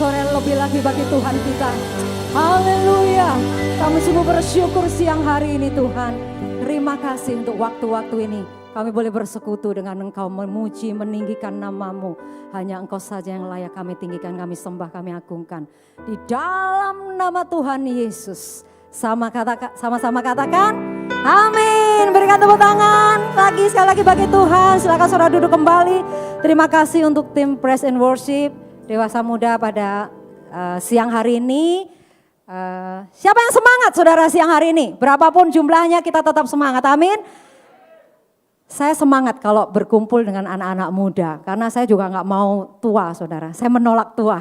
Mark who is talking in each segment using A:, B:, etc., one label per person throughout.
A: sore lebih lagi bagi Tuhan kita. Haleluya. Kami sungguh bersyukur siang hari ini Tuhan. Terima kasih untuk waktu-waktu ini. Kami boleh bersekutu dengan Engkau, memuji, meninggikan nama-Mu. Hanya Engkau saja yang layak kami tinggikan, kami sembah, kami agungkan. Di dalam nama Tuhan Yesus. Sama-sama katakan, amin. Berikan tepuk tangan lagi sekali lagi bagi Tuhan. Silakan saudara duduk kembali. Terima kasih untuk tim Praise and Worship Dewasa Muda pada siang hari ini. Siapa yang semangat saudara siang hari ini? Berapapun jumlahnya kita tetap semangat, amin. Saya semangat kalau berkumpul dengan anak-anak muda, karena saya juga nggak mau tua saudara, saya menolak tua.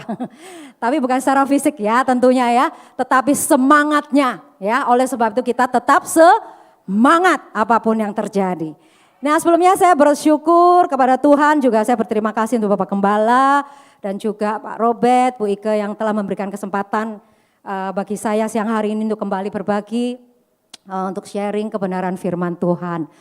A: Tapi bukan secara fisik ya tentunya ya, tetapi semangatnya ya, oleh sebab itu kita tetap semangat apapun yang terjadi. Nah sebelumnya saya bersyukur kepada Tuhan, juga saya berterima kasih untuk Bapak Gembala dan juga Pak Robert, Bu Ike yang telah memberikan kesempatan bagi saya siang hari ini untuk kembali berbagi, untuk sharing kebenaran firman Tuhan.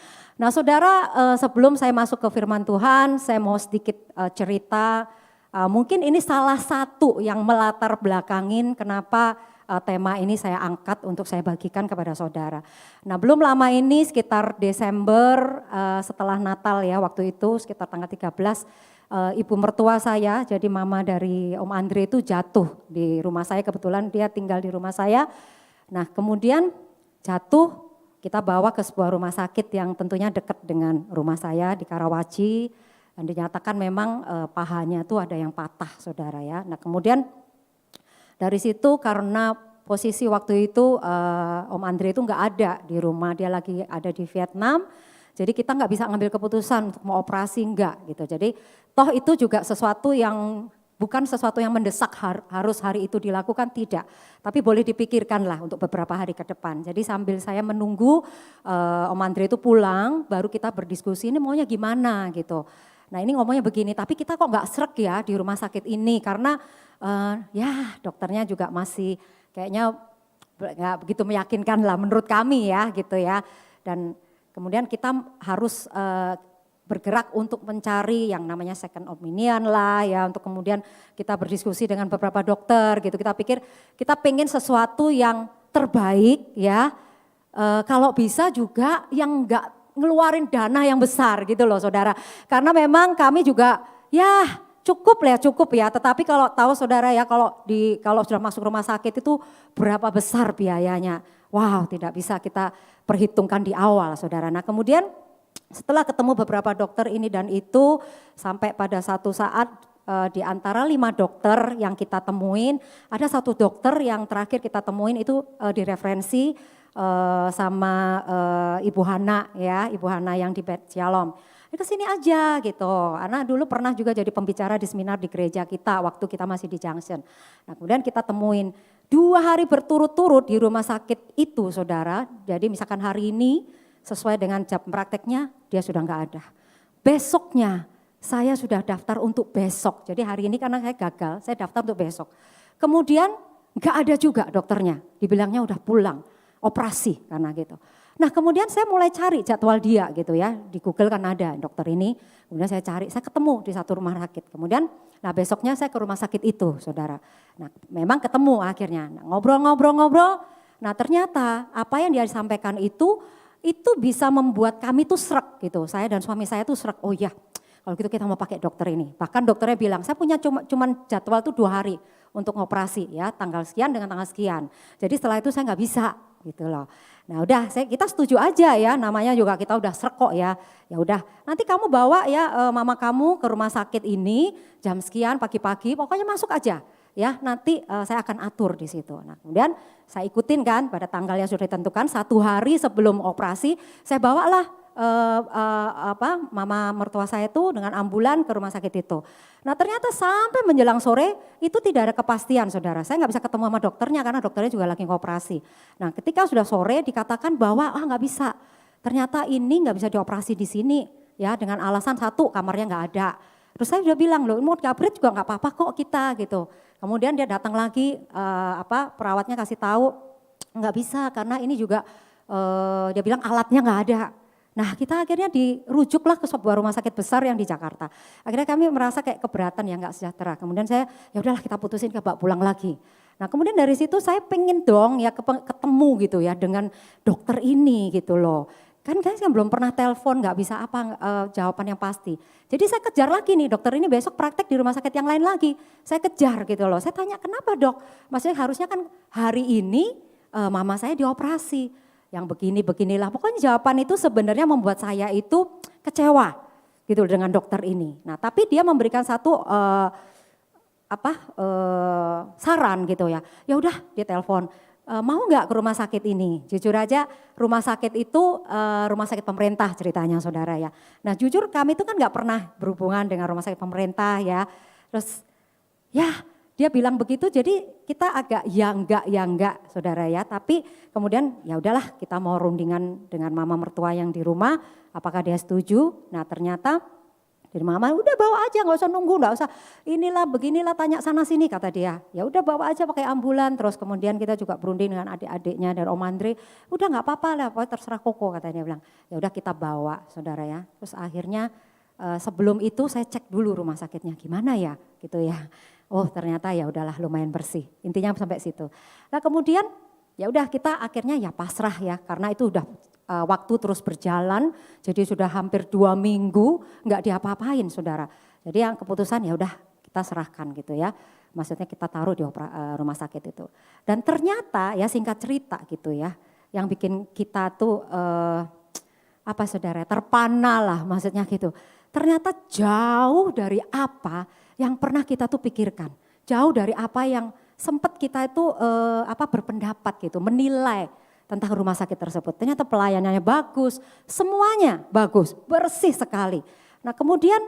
A: Nah saudara, sebelum saya masuk ke firman Tuhan, saya mau sedikit cerita. Mungkin ini salah satu yang melatar belakangin kenapa tema ini saya angkat untuk saya bagikan kepada saudara. Nah belum lama ini sekitar Desember setelah Natal ya, waktu itu sekitar tanggal 13, ibu mertua saya, jadi mama dari Om Andre itu jatuh di rumah saya, kebetulan dia tinggal di rumah saya. Nah kemudian jatuh, kita bawa ke sebuah rumah sakit yang tentunya dekat dengan rumah saya di Karawaci, dan dinyatakan memang pahanya tuh ada yang patah saudara ya. Nah kemudian dari situ karena posisi waktu itu Om Andre itu nggak ada di rumah, dia lagi ada di Vietnam, jadi kita nggak bisa ngambil keputusan untuk mau operasi enggak gitu. Jadi toh itu juga sesuatu yang bukan sesuatu yang mendesak harus hari itu dilakukan, tidak. Tapi boleh dipikirkan lah untuk beberapa hari ke depan. Jadi sambil saya menunggu Om Andre itu pulang, baru kita berdiskusi ini maunya gimana gitu. Nah ini ngomongnya begini, tapi kita kok nggak srek ya di rumah sakit ini. Karena ya dokternya juga masih kayaknya nggak begitu meyakinkan lah menurut kami ya gitu ya. Dan kemudian kita harus bergerak untuk mencari yang namanya second opinion lah ya, untuk kemudian kita berdiskusi dengan beberapa dokter gitu. Kita pikir kita pengen sesuatu yang terbaik ya, kalau bisa juga yang enggak ngeluarin dana yang besar gitu loh saudara. Karena memang kami juga ya cukup ya, tetapi kalau tahu saudara ya, kalau sudah masuk rumah sakit itu berapa besar biayanya. Wow, tidak bisa kita perhitungkan di awal saudara. Nah kemudian setelah ketemu beberapa dokter ini dan itu, sampai pada satu saat di antara 5 dokter yang kita temuin, ada satu dokter yang terakhir kita temuin itu direferensi sama Ibu Hana ya, Ibu Hana yang di Bet Shalom. Ke sini aja gitu, karena dulu pernah juga jadi pembicara di seminar di gereja kita waktu kita masih di Junction. Nah kemudian kita temuin 2 hari berturut-turut di rumah sakit itu saudara, jadi misalkan hari ini sesuai dengan jam prakteknya dia sudah enggak ada. Besoknya saya sudah daftar untuk besok. Jadi hari ini karena saya gagal, saya daftar untuk besok. Kemudian enggak ada juga dokternya. Dibilangnya udah pulang, operasi karena gitu. Nah kemudian saya mulai cari jadwal dia gitu ya. Di Google kan ada dokter ini. Kemudian saya cari, saya ketemu di satu rumah sakit. Kemudian nah besoknya saya ke rumah sakit itu saudara. Nah memang ketemu akhirnya. Nah, ngobrol-ngobrol. Nah ternyata apa yang dia sampaikan itu bisa membuat kami tuh srek gitu. Saya dan suami saya tuh srek, oh ya kalau gitu kita mau pakai dokter ini. Bahkan dokternya bilang, saya punya cuman jadwal tuh 2 hari untuk ngoperasi ya, tanggal sekian dengan tanggal sekian. Jadi setelah itu saya nggak bisa gitu loh. Nah udah kita setuju aja ya, namanya juga kita udah srek kok ya. Ya udah nanti kamu bawa ya mama kamu ke rumah sakit ini jam sekian pagi-pagi, pokoknya masuk aja. Ya nanti saya akan atur di situ. Nah kemudian saya ikutin kan pada tanggal yang sudah ditentukan, 1 hari sebelum operasi saya bawalah mama mertua saya itu dengan ambulan ke rumah sakit itu. Nah ternyata sampai menjelang sore itu tidak ada kepastian saudara. Saya nggak bisa ketemu sama dokternya karena dokternya juga lagi ngoperasi. Nah ketika sudah sore dikatakan bahwa nggak bisa. Ternyata ini nggak bisa dioperasi di sini ya, dengan alasan satu kamarnya nggak ada. Terus saya udah bilang loh mau gabret juga nggak apa-apa kok kita gitu. Kemudian dia datang lagi perawatnya kasih tahu nggak bisa karena ini juga dia bilang alatnya nggak ada. Nah kita akhirnya dirujuklah ke sebuah rumah sakit besar yang di Jakarta. Akhirnya kami merasa kayak keberatan ya nggak sejahtera. Kemudian saya ya udahlah kita putusin ke bawa pulang lagi. Nah kemudian dari situ saya pengen dong ya ketemu gitu ya dengan dokter ini gitu loh. Kan saya belum pernah telepon nggak bisa apa jawaban yang pasti. Jadi saya kejar lagi nih dokter ini besok praktek di rumah sakit yang lain lagi. Saya kejar gitu loh. Saya tanya kenapa dok? Maksudnya harusnya kan hari ini mama saya dioperasi. Yang beginilah. Pokoknya jawaban itu sebenarnya membuat saya itu kecewa gitu dengan dokter ini. Nah, tapi dia memberikan satu saran gitu ya. Ya udah dia telepon, mau nggak ke rumah sakit ini? Jujur aja rumah sakit itu rumah sakit pemerintah ceritanya saudara ya. Nah, jujur kami itu kan nggak pernah berhubungan dengan rumah sakit pemerintah ya. Terus ya dia bilang begitu, jadi kita agak ya enggak saudara ya. Tapi kemudian ya udahlah kita mau rundingan dengan mama mertua yang di rumah, apakah dia setuju? Nah ternyata dari mama udah bawa aja nggak usah nunggu, nggak usah inilah beginilah tanya sana sini kata dia. Ya udah bawa aja pakai ambulan, terus kemudian kita juga berunding dengan adik-adiknya dan Om Andre. Udah nggak apa-apa lah, pokoknya terserah Koko katanya dia bilang. Ya udah kita bawa saudara ya. Terus akhirnya sebelum itu saya cek dulu rumah sakitnya gimana ya gitu ya. Oh ternyata ya udahlah lumayan bersih, intinya sampai situ. Nah kemudian ya udah kita akhirnya ya pasrah ya karena itu udah waktu terus berjalan, jadi sudah hampir 2 minggu nggak diapa-apain saudara. Jadi yang keputusan ya udah kita serahkan gitu ya, maksudnya kita taruh di rumah sakit itu. Dan ternyata ya singkat cerita gitu ya, yang bikin kita tuh apa saudara terpana lah maksudnya gitu. Ternyata jauh dari apa yang pernah kita tuh pikirkan, jauh dari apa yang sempat kita itu berpendapat gitu, menilai tentang rumah sakit tersebut. Ternyata pelayanannya bagus, semuanya bagus, bersih sekali. Nah kemudian,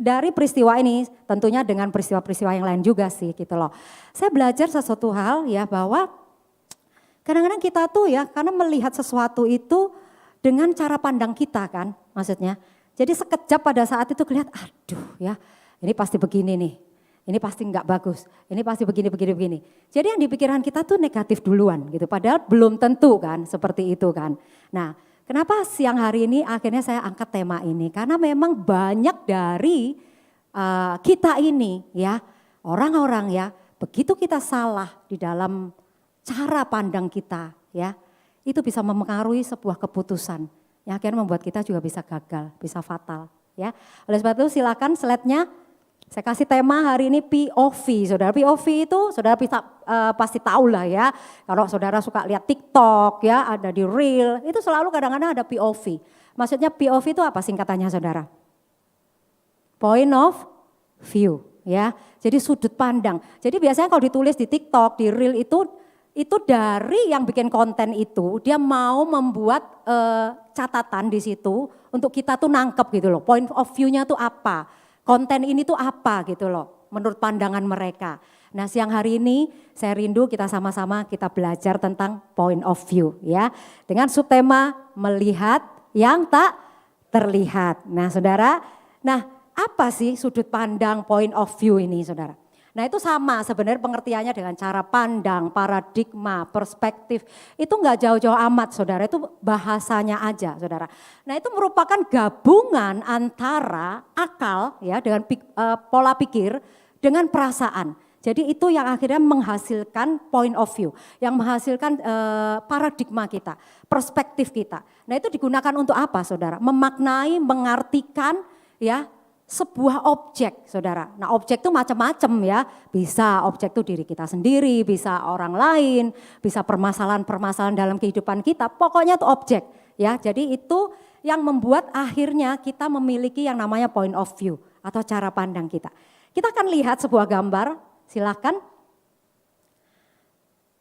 A: dari peristiwa ini, tentunya dengan peristiwa-peristiwa yang lain juga sih gitu loh. Saya belajar sesuatu hal ya bahwa kadang-kadang kita tuh ya karena melihat sesuatu itu dengan cara pandang kita kan maksudnya. Jadi sekejap pada saat itu kelihatan, aduh ya. Ini pasti begini nih, ini pasti enggak bagus, ini pasti begini. Jadi yang di pikiran kita tuh negatif duluan gitu, padahal belum tentu kan seperti itu kan. Nah kenapa siang hari ini akhirnya saya angkat tema ini, karena memang banyak dari kita ini ya, orang-orang ya, begitu kita salah di dalam cara pandang kita ya, itu bisa mempengaruhi sebuah keputusan yang akhirnya membuat kita juga bisa gagal, bisa fatal ya. Oleh sebab itu silakan slide-nya. Saya kasih tema hari ini POV, saudara. POV itu saudara bisa, pasti tahu lah ya. Kalau saudara suka lihat TikTok ya, ada di Reel, itu selalu kadang-kadang ada POV. Maksudnya POV itu apa singkatannya saudara? Point of view ya. Jadi sudut pandang. Jadi biasanya kalau ditulis di TikTok, di Reel itu dari yang bikin konten itu dia mau membuat catatan di situ untuk kita tuh nangkep gitu loh. Point of view-nya tuh apa? Konten ini tuh apa gitu loh menurut pandangan mereka. Nah siang hari ini saya rindu kita sama-sama kita belajar tentang point of view ya. Dengan subtema melihat yang tak terlihat. Nah saudara, apa sih sudut pandang point of view ini saudara? Nah itu sama sebenarnya pengertiannya dengan cara pandang, paradigma, perspektif. Itu enggak jauh-jauh amat saudara, itu bahasanya aja saudara. Nah itu merupakan gabungan antara akal ya dengan pola pikir dengan perasaan. Jadi itu yang akhirnya menghasilkan point of view, yang menghasilkan paradigma kita, perspektif kita. Nah itu digunakan untuk apa saudara? Memaknai, mengartikan ya, sebuah objek saudara. Nah objek itu macam-macam ya, bisa objek itu diri kita sendiri, bisa orang lain, bisa permasalahan-permasalahan dalam kehidupan kita, pokoknya itu objek ya. Jadi itu yang membuat akhirnya kita memiliki yang namanya point of view atau cara pandang kita. Kita akan lihat sebuah gambar, silakan.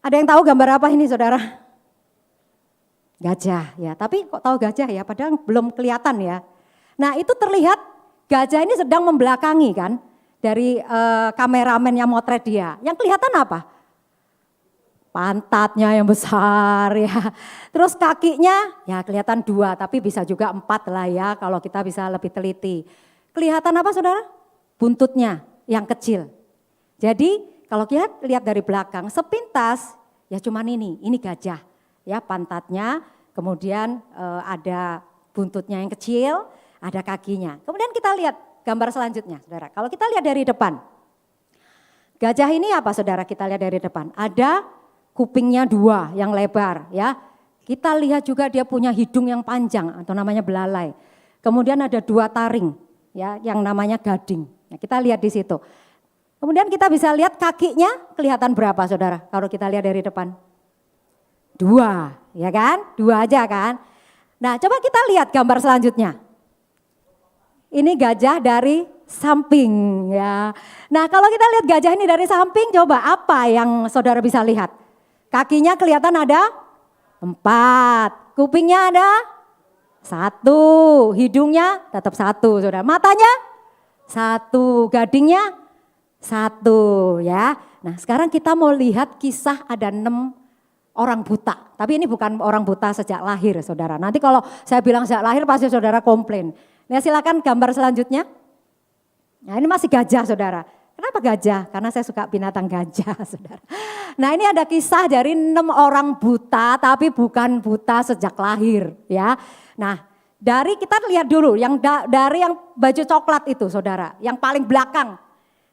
A: Ada yang tahu gambar apa ini saudara? Gajah ya, tapi kok tahu gajah ya, padahal belum kelihatan ya. Nah itu terlihat gajah ini sedang membelakangi kan dari kameramen yang motret dia. Yang kelihatan apa? Pantatnya yang besar ya. Terus kakinya ya kelihatan 2 tapi bisa juga 4 lah ya kalau kita bisa lebih teliti. Kelihatan apa saudara? Buntutnya yang kecil. Jadi kalau kita lihat dari belakang sepintas ya cuman ini gajah. Ya pantatnya Kemudian ada buntutnya yang kecil, ada kakinya. Kemudian kita lihat gambar selanjutnya, saudara. Kalau kita lihat dari depan, gajah ini apa, saudara? Kita lihat dari depan. Ada kupingnya 2 yang lebar, ya. Kita lihat juga dia punya hidung yang panjang atau namanya belalai. Kemudian ada 2 taring, ya, yang namanya gading. Nah, kita lihat di situ. Kemudian kita bisa lihat kakinya kelihatan berapa, saudara? Kalau kita lihat dari depan, 2, ya kan? 2 aja kan? Nah, coba kita lihat gambar selanjutnya. Ini gajah dari samping, ya. Nah, kalau kita lihat gajah ini dari samping, coba apa yang saudara bisa lihat? Kakinya kelihatan ada 4, kupingnya ada 1, hidungnya tetap 1, saudara. Matanya 1, gadingnya 1, ya. Nah, sekarang kita mau lihat kisah ada 6 orang buta. Tapi ini bukan orang buta sejak lahir, saudara. Nanti kalau saya bilang sejak lahir pasti saudara komplain. Nah, silakan gambar selanjutnya. Nah, ini masih gajah, saudara. Kenapa gajah? Karena saya suka binatang gajah, saudara. Nah, ini ada kisah dari 6 orang buta, tapi bukan buta sejak lahir, ya. Nah, dari kita lihat dulu yang dari yang baju coklat itu, saudara, yang paling belakang.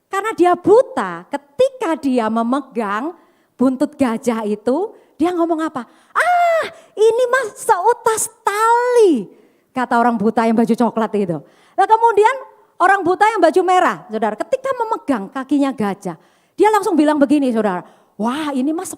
A: Karena dia buta, ketika dia memegang buntut gajah itu, dia ngomong apa? Ah, ini mas seutas tali, kata orang buta yang baju coklat itu. Nah, kemudian orang buta yang baju merah, saudara, ketika memegang kakinya gajah, dia langsung bilang begini, saudara. Wah, ini mas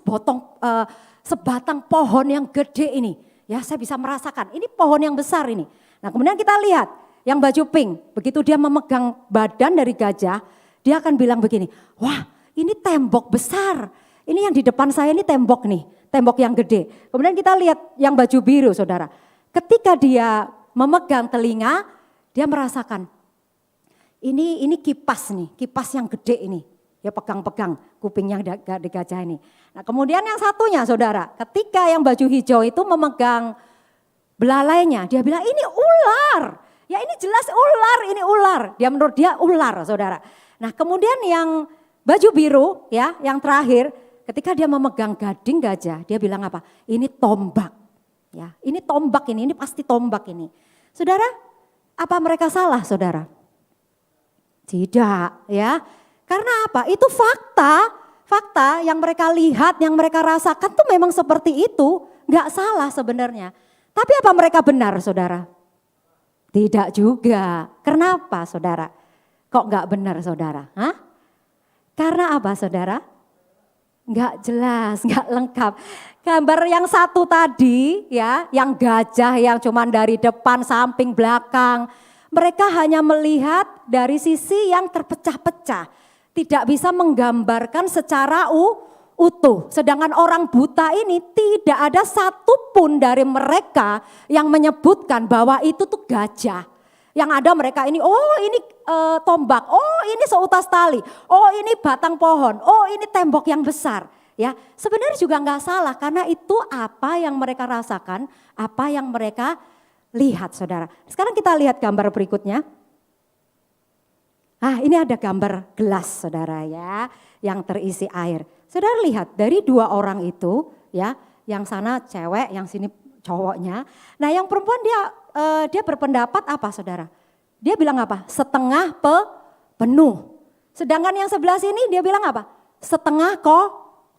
A: sebatang pohon yang gede ini. Ya, saya bisa merasakan, ini pohon yang besar ini. Nah, kemudian kita lihat yang baju pink, begitu dia memegang badan dari gajah, dia akan bilang begini, wah ini tembok besar, ini yang di depan saya ini tembok nih, tembok yang gede. Kemudian kita lihat yang baju biru, saudara. Ketika dia memegang telinga, dia merasakan, ini kipas nih, kipas yang gede ini. Dia pegang-pegang kupingnya di gajah ini. Nah, kemudian yang satunya, saudara, ketika yang baju hijau itu memegang belalainya, dia bilang ini ular. Ya ini jelas ular, ini ular. Dia menurut dia ular, saudara. Nah, kemudian yang baju biru, ya, yang terakhir, ketika dia memegang gading gajah, dia bilang apa? Ini tombak. Ya, ini tombak ini pasti tombak ini. Saudara, apa mereka salah, saudara? Tidak, ya. Karena apa? Itu fakta yang mereka lihat, yang mereka rasakan tuh memang seperti itu. Enggak salah sebenarnya. Tapi apa mereka benar, saudara? Tidak juga. Kenapa, saudara? Kok enggak benar, saudara? Hah? Karena apa, saudara? Enggak jelas, enggak lengkap. Gambar yang satu tadi, ya, yang gajah yang cuman dari depan, samping, belakang. Mereka hanya melihat dari sisi yang terpecah-pecah. Tidak bisa menggambarkan secara utuh. Sedangkan orang buta ini tidak ada satupun dari mereka yang menyebutkan bahwa itu tuh gajah. Yang ada mereka ini, oh ini tombak, oh ini seutas tali, oh ini batang pohon, oh ini tembok yang besar. Ya, sebenarnya juga nggak salah karena itu apa yang mereka rasakan, apa yang mereka lihat, saudara. Sekarang kita lihat gambar berikutnya. Ah, ini ada gambar gelas, saudara, ya, yang terisi air. Saudara lihat dari 2 orang itu, ya, yang sana cewek, yang sini cowoknya. Nah, yang perempuan dia berpendapat apa, saudara? Dia bilang apa? Setengah penuh. Sedangkan yang sebelah sini dia bilang apa? Setengah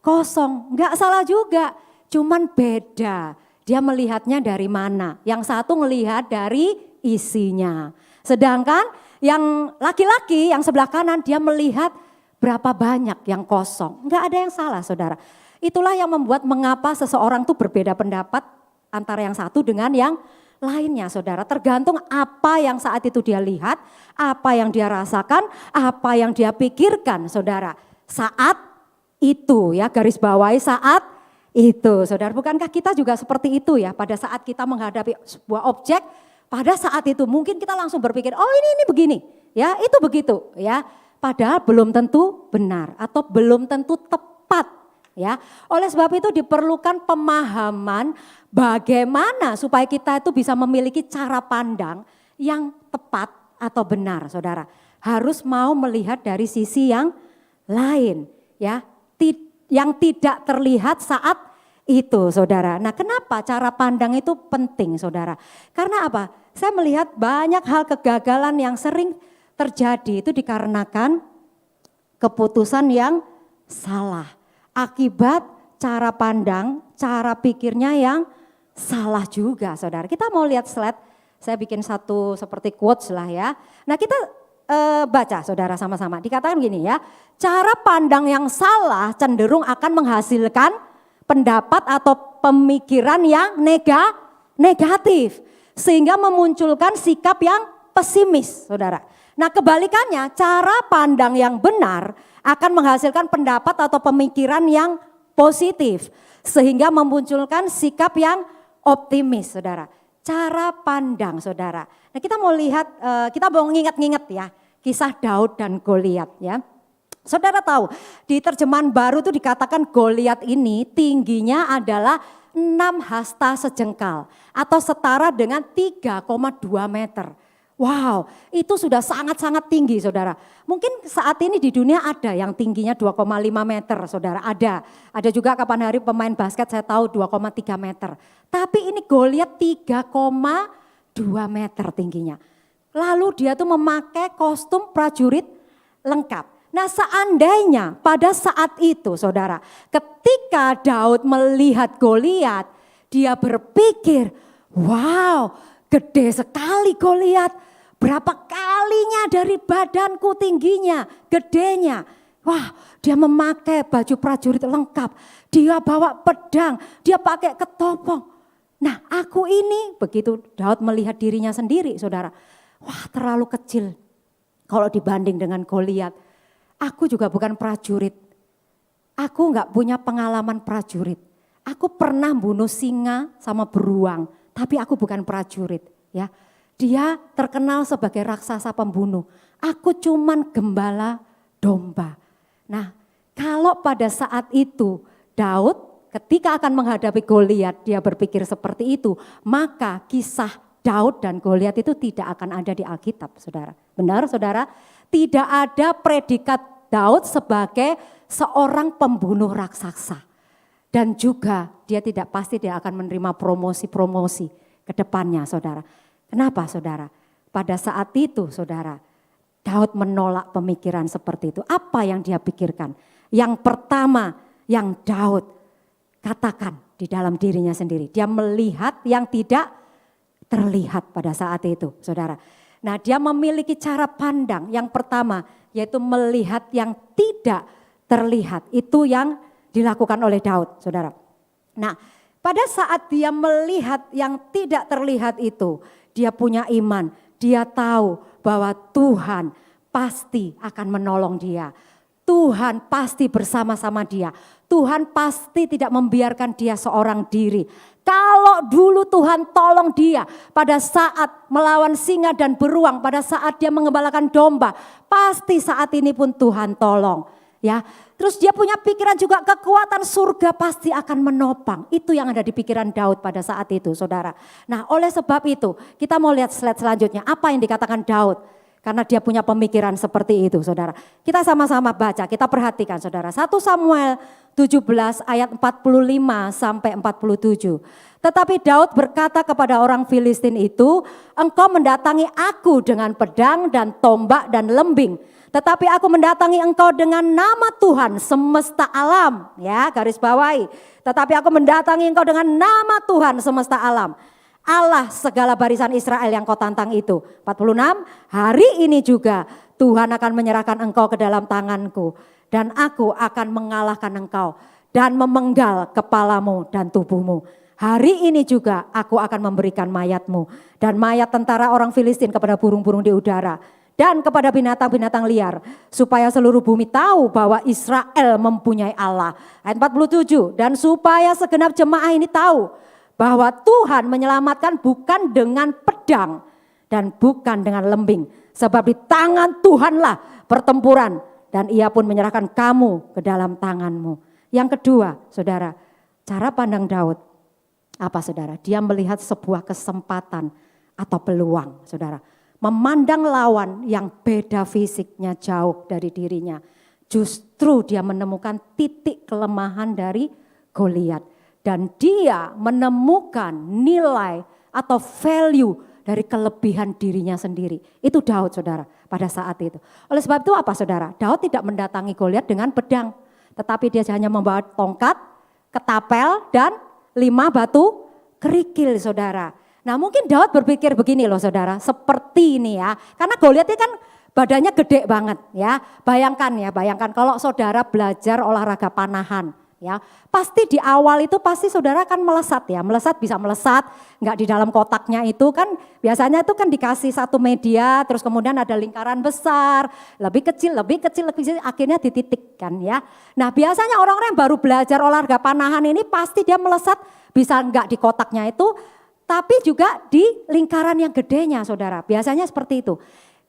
A: kosong. Enggak salah juga, cuman beda. Dia melihatnya dari mana? Yang satu melihat dari isinya. Sedangkan yang laki-laki yang sebelah kanan dia melihat berapa banyak yang kosong. Enggak ada yang salah, saudara. Itulah yang membuat mengapa seseorang tuh berbeda pendapat antara yang satu dengan yang lainnya, saudara. Tergantung apa yang saat itu dia lihat, apa yang dia rasakan, apa yang dia pikirkan, saudara. Saat itu, ya, garis bawahi saat itu, saudara. Bukankah kita juga seperti itu, ya, pada saat kita menghadapi sebuah objek, pada saat itu mungkin kita langsung berpikir, oh ini begini, ya, itu begitu, ya. Padahal belum tentu benar atau belum tentu tepat, ya. Oleh sebab itu diperlukan pemahaman bagaimana supaya kita itu bisa memiliki cara pandang yang tepat atau benar, saudara. Harus mau melihat dari sisi yang lain, ya, yang tidak terlihat saat Itu saudara. Nah kenapa cara pandang itu penting saudara? Karena apa? Saya melihat banyak hal kegagalan yang sering terjadi itu dikarenakan keputusan yang salah. Akibat cara pandang, cara pikirnya yang salah juga saudara. Kita mau lihat slide, saya bikin satu seperti quotes lah ya. Nah kita baca saudara sama-sama. Dikatakan gini ya, cara pandang yang salah cenderung akan menghasilkan pendapat atau pemikiran yang negatif. Sehingga memunculkan sikap yang pesimis saudara. Nah kebalikannya cara pandang yang benar akan menghasilkan pendapat atau pemikiran yang positif. Sehingga memunculkan sikap yang optimis saudara. Cara pandang saudara. Nah kita mau lihat, kita mau nginget-nginget ya kisah Daud dan Goliat ya. Saudara tahu di terjemahan baru itu dikatakan Goliat ini tingginya adalah 6 hasta sejengkal atau setara dengan 3,2 meter. Wow, itu sudah sangat-sangat tinggi saudara. Mungkin saat ini di dunia ada yang tingginya 2,5 meter saudara, ada. Ada juga kapan hari pemain basket saya tahu 2,3 meter. Tapi ini Goliat 3,2 meter tingginya. Lalu dia tuh memakai kostum prajurit lengkap. Nah seandainya pada saat itu saudara, ketika Daud melihat Goliat, dia berpikir, wow gede sekali Goliat, berapa kalinya dari badanku tingginya, gedenya. Wah dia memakai baju prajurit lengkap, dia bawa pedang, dia pakai ketopong. Nah aku ini, begitu Daud melihat dirinya sendiri saudara, wah terlalu kecil kalau dibanding dengan Goliat. Aku juga bukan prajurit, aku gak punya pengalaman prajurit. Aku pernah bunuh singa sama beruang, tapi aku bukan prajurit ya. Dia terkenal sebagai raksasa pembunuh, aku cuman gembala domba. Nah kalau pada saat itu Daud ketika akan menghadapi Goliat dia berpikir seperti itu, maka kisah Daud dan Goliat itu tidak akan ada di Alkitab saudara. Benar saudara? Tidak ada predikat Daud sebagai seorang pembunuh raksasa. Dan juga dia pasti akan menerima promosi-promosi ke depannya saudara. Kenapa saudara? Pada saat itu saudara, Daud menolak pemikiran seperti itu. Apa yang dia pikirkan? Yang pertama yang Daud katakan di dalam dirinya sendiri. Dia melihat yang tidak terlihat pada saat itu saudara. Nah dia memiliki cara pandang yang pertama yaitu melihat yang tidak terlihat. Itu yang dilakukan oleh Daud saudara. Nah pada saat dia melihat yang tidak terlihat itu, dia punya iman, dia tahu bahwa Tuhan pasti akan menolong dia. Tuhan pasti bersama-sama dia. Tuhan pasti tidak membiarkan dia seorang diri. Kalau dulu Tuhan tolong dia pada saat melawan singa dan beruang, pada saat dia mengembalakan domba, pasti saat ini pun Tuhan tolong. Ya, terus dia punya pikiran juga kekuatan surga pasti akan menopang. Itu yang ada di pikiran Daud pada saat itu, saudara. Nah, oleh sebab itu kita mau lihat slide selanjutnya. Apa yang dikatakan Daud? Karena dia punya pemikiran seperti itu, saudara. Kita sama-sama baca, kita perhatikan, saudara. 1 Samuel 17 ayat 45 sampai 47. Tetapi Daud berkata kepada orang Filistin itu, engkau mendatangi aku dengan pedang dan tombak dan lembing. Tetapi aku mendatangi engkau dengan nama Tuhan semesta alam. Ya, garis bawahi. Tetapi aku mendatangi engkau dengan nama Tuhan semesta alam. Allah segala barisan Israel yang kau tantang itu. 46, hari ini juga Tuhan akan menyerahkan engkau ke dalam tanganku. Dan aku akan mengalahkan engkau dan memenggal kepalamu dan tubuhmu. Hari ini juga aku akan memberikan mayatmu dan mayat tentara orang Filistin kepada burung-burung di udara. Dan kepada binatang-binatang liar. Supaya seluruh bumi tahu bahwa Israel mempunyai Allah. Ayat 47, dan supaya segenap jemaah ini tahu bahwa Tuhan menyelamatkan bukan dengan pedang dan bukan dengan lembing. Sebab di tangan Tuhanlah pertempuran dan ia pun menyerahkan kamu ke dalam tanganmu. Yang kedua, saudara, cara pandang Daud. Apa saudara? Dia melihat sebuah kesempatan atau peluang, saudara. Memandang lawan yang beda fisiknya jauh dari dirinya. Justru dia menemukan titik kelemahan dari Goliat. dan dia menemukan nilai atau value dari kelebihan dirinya sendiri. Itu Daud, saudara, pada saat itu. Oleh sebab itu apa, saudara? Daud tidak mendatangi Goliat dengan pedang, tetapi dia hanya membawa tongkat, ketapel, dan 5 batu kerikil, saudara. Nah mungkin Daud berpikir begini loh, saudara, seperti ini ya. Karena Goliat ini kan badannya gede banget ya. Bayangkan kalau saudara belajar olahraga panahan. Ya, pasti di awal itu pasti saudara kan melesat ya, bisa melesat, nggak di dalam kotaknya itu kan biasanya itu kan dikasih satu media, terus kemudian ada lingkaran besar, lebih kecil, akhirnya dititikkan ya. Nah biasanya orang-orang yang baru belajar olahraga panahan ini pasti dia melesat bisa nggak di kotaknya itu, tapi juga di lingkaran yang gedenya, saudara. Biasanya seperti itu.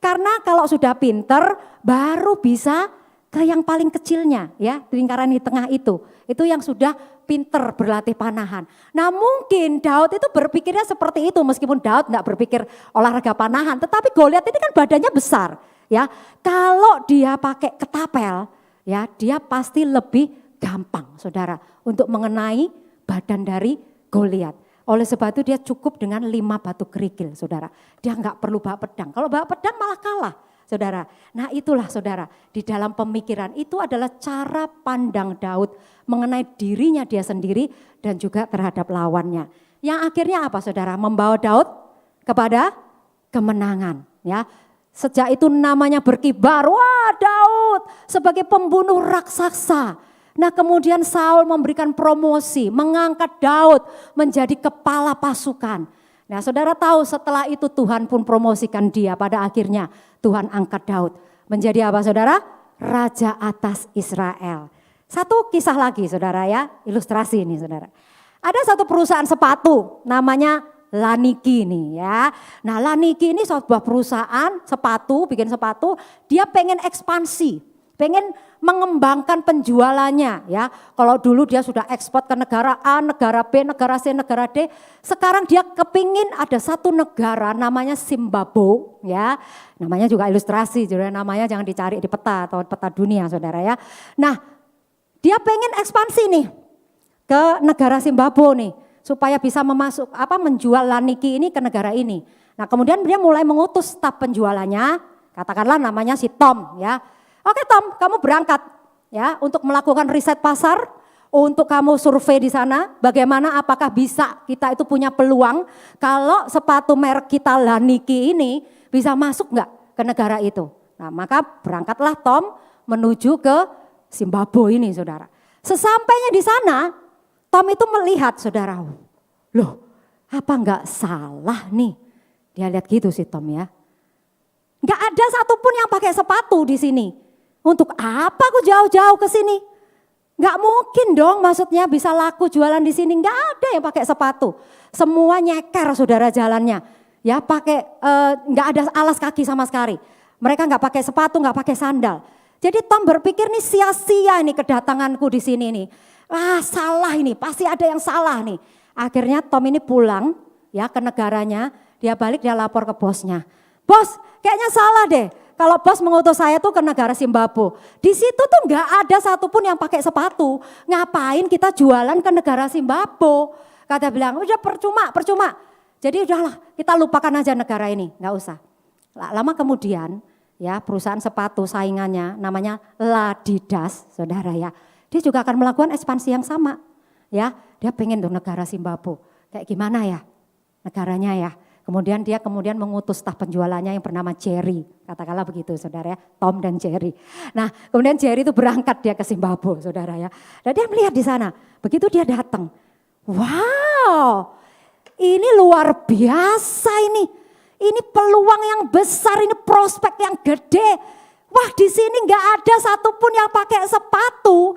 A: Karena kalau sudah pinter baru bisa ke yang paling kecilnya ya, di lingkaran di tengah itu yang sudah pinter berlatih panahan. Nah mungkin Daud itu berpikirnya seperti itu, meskipun Daud enggak berpikir olahraga panahan, tetapi Goliat ini kan badannya besar ya. Kalau dia pakai ketapel ya, dia pasti lebih gampang, saudara, untuk mengenai badan dari Goliat. Oleh sebab itu dia cukup dengan 5 batu kerikil, saudara. Dia enggak perlu bawa pedang. Kalau bawa pedang malah kalah, saudara. Nah itulah, saudara, di dalam pemikiran itu adalah cara pandang Daud mengenai dirinya dia sendiri dan juga terhadap lawannya. Yang akhirnya apa, saudara? Membawa Daud kepada kemenangan ya. Sejak itu namanya berkibar, wah Daud sebagai pembunuh raksasa. Nah kemudian Saul memberikan promosi, mengangkat Daud menjadi kepala pasukan. Nah saudara tahu setelah itu Tuhan pun promosikan dia, pada akhirnya Tuhan angkat Daud menjadi apa, saudara? Raja atas Israel. Satu kisah lagi, saudara ya, ilustrasi ini, saudara. Ada satu perusahaan sepatu namanya Laniki nih ya. Nah Laniki ini sebuah perusahaan sepatu, bikin sepatu, dia pengen ekspansi, pengen mengembangkan penjualannya ya. Kalau dulu dia sudah ekspor ke negara A, negara B, negara C, negara D. Sekarang dia kepingin ada satu negara namanya Zimbabwe ya. Namanya juga ilustrasi, jadi namanya jangan dicari di peta atau peta dunia, saudara ya. Nah dia pengen ekspansi nih ke negara Zimbabwe nih, supaya bisa menjual Laniki ini ke negara ini. Nah kemudian dia mulai mengutus staf penjualannya, katakanlah namanya si Tom ya. Oke Tom, kamu berangkat ya untuk melakukan riset pasar, untuk kamu survei di sana, bagaimana apakah bisa kita itu punya peluang kalau sepatu merek kita Laniki ini bisa masuk nggak ke negara itu. Nah maka berangkatlah Tom menuju ke Zimbabwe ini, saudara. Sesampainya di sana, Tom itu melihat, saudara, loh apa nggak salah nih? Dia lihat gitu sih Tom ya. Nggak ada satupun yang pakai sepatu di sini. Untuk apa aku jauh-jauh ke sini? Nggak mungkin dong, maksudnya bisa laku jualan di sini. Nggak ada yang pakai sepatu. Semua nyeker, saudara, jalannya. Ya pakai nggak ada alas kaki sama sekali. Mereka nggak pakai sepatu, nggak pakai sandal. Jadi Tom berpikir nih sia-sia ini kedatanganku di sini nih. Salah ini, pasti ada yang salah nih. Akhirnya Tom ini pulang ya ke negaranya. Dia balik, dia lapor ke bosnya. Bos, kayaknya salah deh. Kalau bos mengutus saya tuh ke negara Zimbabwe, di situ tuh nggak ada satupun yang pakai sepatu. Ngapain kita jualan ke negara Zimbabwe? Kata bilang, udah percuma. Jadi udahlah, kita lupakan aja negara ini, nggak usah. Lama kemudian, ya perusahaan sepatu saingannya, namanya Ladidas, saudara ya. Dia juga akan melakukan ekspansi yang sama, ya. Dia pengen tuh negara Zimbabwe, kayak gimana ya negaranya ya. Kemudian dia mengutus staf penjualannya yang bernama Jerry, katakanlah begitu, saudara ya, Tom dan Jerry. Nah kemudian Jerry itu berangkat dia ke Zimbabwe, saudara ya. Dan dia melihat di sana, begitu dia datang, wow, ini luar biasa ini peluang yang besar, ini prospek yang gede. Wah di sini nggak ada satupun yang pakai sepatu.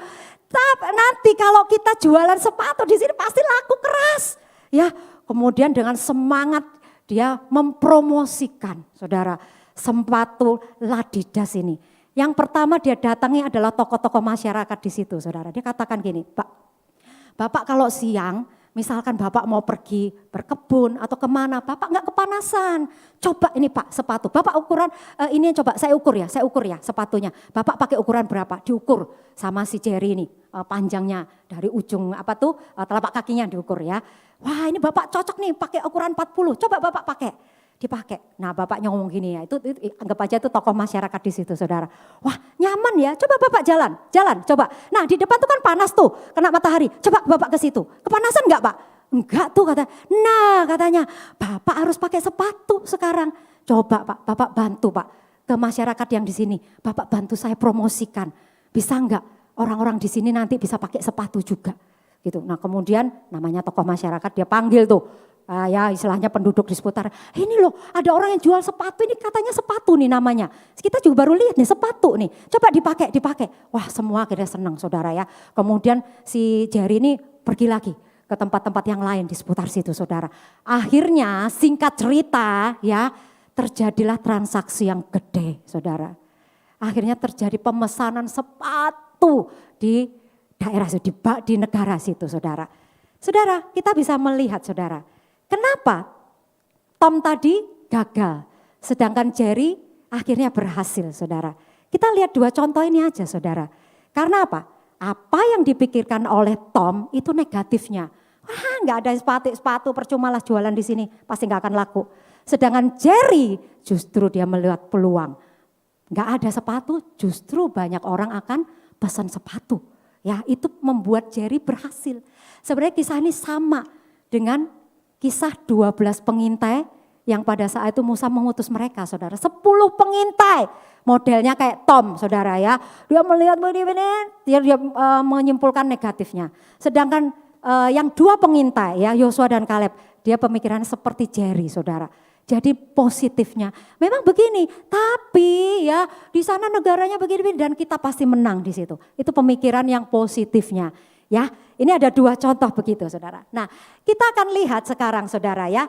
A: Tapi nanti kalau kita jualan sepatu di sini pasti laku keras, ya. Kemudian dengan semangat dia mempromosikan, saudara, sepatu Ladidas ini. Yang pertama dia datangi adalah tokoh-tokoh masyarakat di situ, saudara. Dia katakan gini, Bapak kalau siang Misalkan Bapak mau pergi berkebun atau kemana, Bapak nggak kepanasan. Coba ini Pak sepatu, Bapak ukuran ini coba saya ukur ya sepatunya. Bapak pakai ukuran berapa? Diukur sama si Jerry ini panjangnya dari ujung telapak kakinya diukur ya. Wah ini Bapak cocok nih pakai ukuran 40, coba Bapak pakai. Dipakai. Nah bapaknya ngomong gini ya, itu anggap aja itu tokoh masyarakat di situ saudara. Wah nyaman ya, coba Bapak jalan coba. Nah di depan tuh kan panas tuh, kena matahari, coba Bapak ke situ. Kepanasan enggak Pak? Enggak tuh kata. Nah katanya Bapak harus pakai sepatu sekarang. Coba Pak, Bapak bantu Pak ke masyarakat yang di sini. Bapak bantu saya promosikan. Bisa enggak orang-orang di sini nanti bisa pakai sepatu juga. Gitu. Nah kemudian namanya tokoh masyarakat dia panggil tuh. Ya istilahnya penduduk di seputar, ini loh ada orang yang jual sepatu, ini katanya sepatu nih namanya. Kita juga baru lihat nih sepatu nih, coba dipakai. Wah semua akhirnya senang saudara ya. Kemudian si Jerry ini pergi lagi ke tempat-tempat yang lain di seputar situ saudara. Akhirnya singkat cerita ya terjadilah transaksi yang gede saudara. Akhirnya terjadi pemesanan sepatu di daerah di negara situ saudara. Saudara kita bisa melihat saudara. Kenapa Tom tadi gagal, sedangkan Jerry akhirnya berhasil saudara. Kita lihat dua contoh ini aja saudara. Karena apa? Apa yang dipikirkan oleh Tom itu negatifnya. Wah nggak ada sepatu percuma lah jualan di sini, pasti nggak akan laku. Sedangkan Jerry justru dia melihat peluang. Nggak ada sepatu, justru banyak orang akan pesan sepatu. Ya itu membuat Jerry berhasil. Sebenarnya kisah ini sama dengan kisah 12 pengintai yang pada saat itu Musa mengutus mereka saudara. 10 pengintai modelnya kayak Tom saudara ya. Dia melihat dia menyimpulkan negatifnya. Sedangkan yang 2 pengintai ya Yosua dan Kaleb dia pemikirannya seperti Jerry saudara. Jadi positifnya memang begini, tapi ya di sana negaranya begini dan kita pasti menang di situ. Itu pemikiran yang positifnya. Ya, ini ada 2 contoh begitu saudara. Nah kita akan lihat sekarang saudara ya,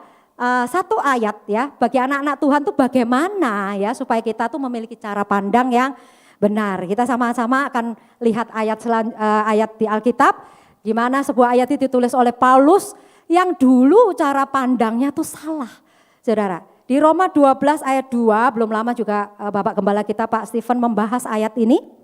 A: satu ayat ya bagi anak-anak Tuhan tuh bagaimana ya supaya kita tuh memiliki cara pandang yang benar. Kita sama-sama akan lihat ayat di Alkitab di mana sebuah ayat itu ditulis oleh Paulus yang dulu cara pandangnya tuh salah saudara. Di Roma 12 ayat 2 belum lama juga Bapak Gembala kita Pak Stephen membahas ayat ini.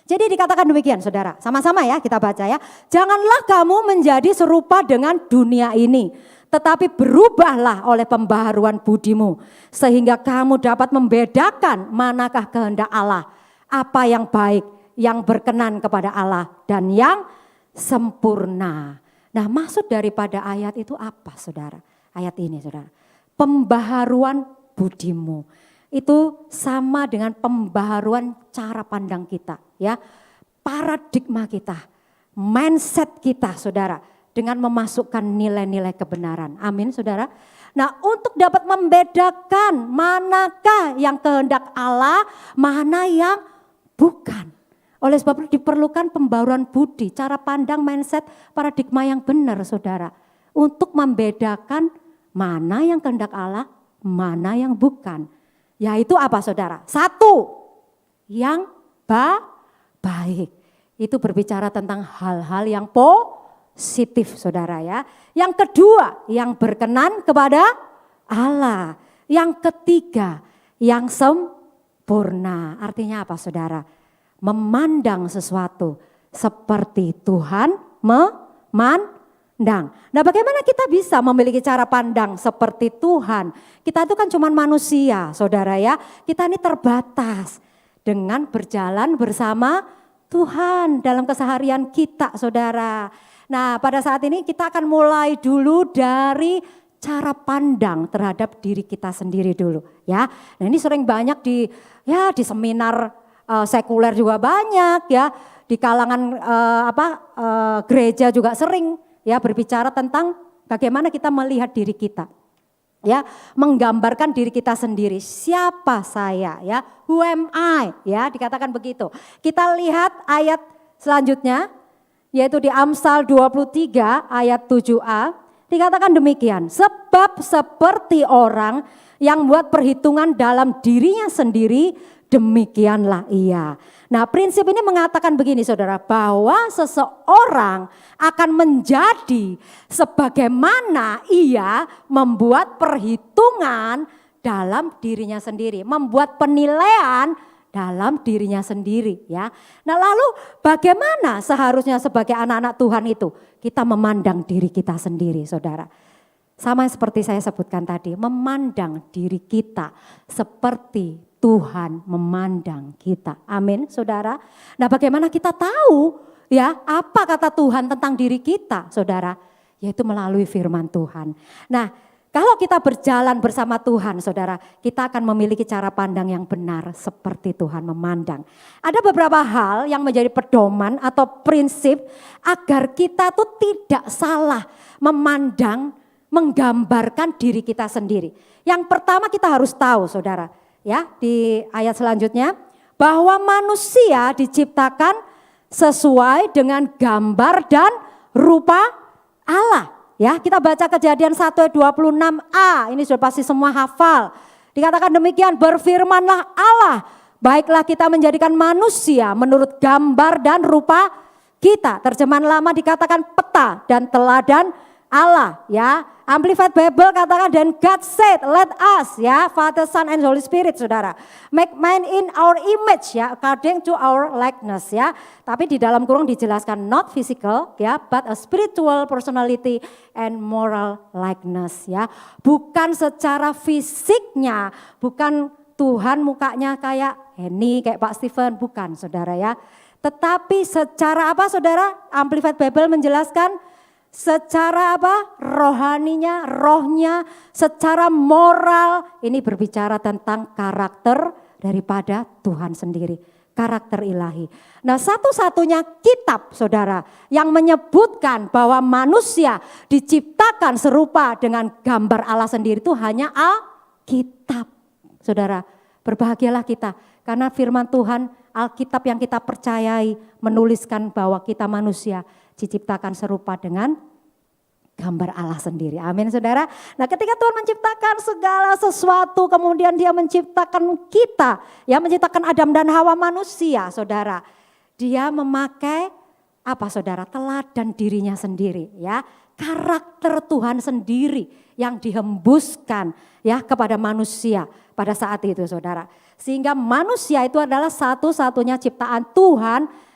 A: Jadi dikatakan demikian saudara, sama-sama ya kita baca ya. Janganlah kamu menjadi serupa dengan dunia ini, tetapi berubahlah oleh pembaharuan budimu. Sehingga kamu dapat membedakan manakah kehendak Allah, apa yang baik, yang berkenan kepada Allah dan yang sempurna. Nah maksud daripada ayat itu apa saudara? Ayat ini saudara, pembaharuan budimu. Itu sama dengan pembaharuan cara pandang kita ya. Paradigma kita, mindset kita saudara dengan memasukkan nilai-nilai kebenaran. Amin saudara. Nah untuk dapat membedakan manakah yang kehendak Allah, mana yang bukan. Oleh sebab itu diperlukan pembaharuan budi, cara pandang, mindset, paradigma yang benar saudara. Untuk membedakan mana yang kehendak Allah, mana yang bukan. Yaitu apa saudara? 1, yang baik. Itu berbicara tentang hal-hal yang positif saudara ya. Yang kedua, yang berkenan kepada Allah. Yang ketiga, yang sempurna. Artinya apa saudara? Memandang sesuatu seperti Tuhan memandang. Nah bagaimana kita bisa memiliki cara pandang seperti Tuhan? Kita itu kan cuma manusia saudara ya. Kita ini terbatas dengan berjalan bersama Tuhan dalam keseharian kita saudara. Nah pada saat ini kita akan mulai dulu dari cara pandang terhadap diri kita sendiri dulu ya. Nah ini sering banyak di seminar sekuler juga banyak ya. Di kalangan gereja juga sering ya berbicara tentang bagaimana kita melihat diri kita. Ya, menggambarkan diri kita sendiri. Siapa saya ya? Who am I? Ya, dikatakan begitu. Kita lihat ayat selanjutnya yaitu di Amsal 23 ayat 7a. Dikatakan demikian, sebab seperti orang yang buat perhitungan dalam dirinya sendiri, demikianlah ia. Nah, prinsip ini mengatakan begini saudara, bahwa seseorang akan menjadi sebagaimana ia membuat perhitungan dalam dirinya sendiri, membuat penilaian dalam dirinya sendiri ya. Nah, lalu bagaimana seharusnya sebagai anak-anak Tuhan itu kita memandang diri kita sendiri saudara. Sama seperti saya sebutkan tadi, memandang diri kita seperti Tuhan memandang kita. Amin saudara. Nah, bagaimana kita tahu ya apa kata Tuhan tentang diri kita saudara? Yaitu melalui firman Tuhan. Nah, kalau kita berjalan bersama Tuhan saudara, kita akan memiliki cara pandang yang benar seperti Tuhan memandang. Ada beberapa hal yang menjadi pedoman atau prinsip agar kita tuh tidak salah memandang, menggambarkan diri kita sendiri. Yang pertama kita harus tahu saudara, ya di ayat selanjutnya, bahwa manusia diciptakan sesuai dengan gambar dan rupa Allah. Ya, kita baca Kejadian 1 ayat 26a, ini sudah pasti semua hafal. Dikatakan demikian, berfirmanlah Allah, baiklah kita menjadikan manusia menurut gambar dan rupa kita. Terjemahan lama dikatakan peta dan teladan Allah ya. Amplified Bible katakan dan God said let us ya, Father, Son and Holy Spirit saudara. Make man in our image ya, according to our likeness ya. Tapi di dalam kurung dijelaskan not physical ya, but a spiritual personality and moral likeness ya. Bukan secara fisiknya, bukan Tuhan mukanya kayak Henny, kayak Pak Stephen, bukan saudara ya. Tetapi secara apa saudara? Amplified Bible menjelaskan secara apa? Rohaninya, rohnya, secara moral. Ini berbicara tentang karakter daripada Tuhan sendiri. Karakter ilahi. Nah, satu-satunya kitab saudara yang menyebutkan bahwa manusia diciptakan serupa dengan gambar Allah sendiri itu hanya Alkitab. Saudara, berbahagialah kita karena firman Tuhan, Alkitab yang kita percayai menuliskan bahwa kita manusia diciptakan serupa dengan gambar Allah sendiri. Amin saudara. Nah, ketika Tuhan menciptakan segala sesuatu, kemudian dia menciptakan kita, ya menciptakan Adam dan Hawa manusia saudara. Dia memakai apa saudara? Teladan dirinya sendiri ya. Karakter Tuhan sendiri yang dihembuskan ya kepada manusia pada saat itu saudara. Sehingga manusia itu adalah satu-satunya ciptaan Tuhan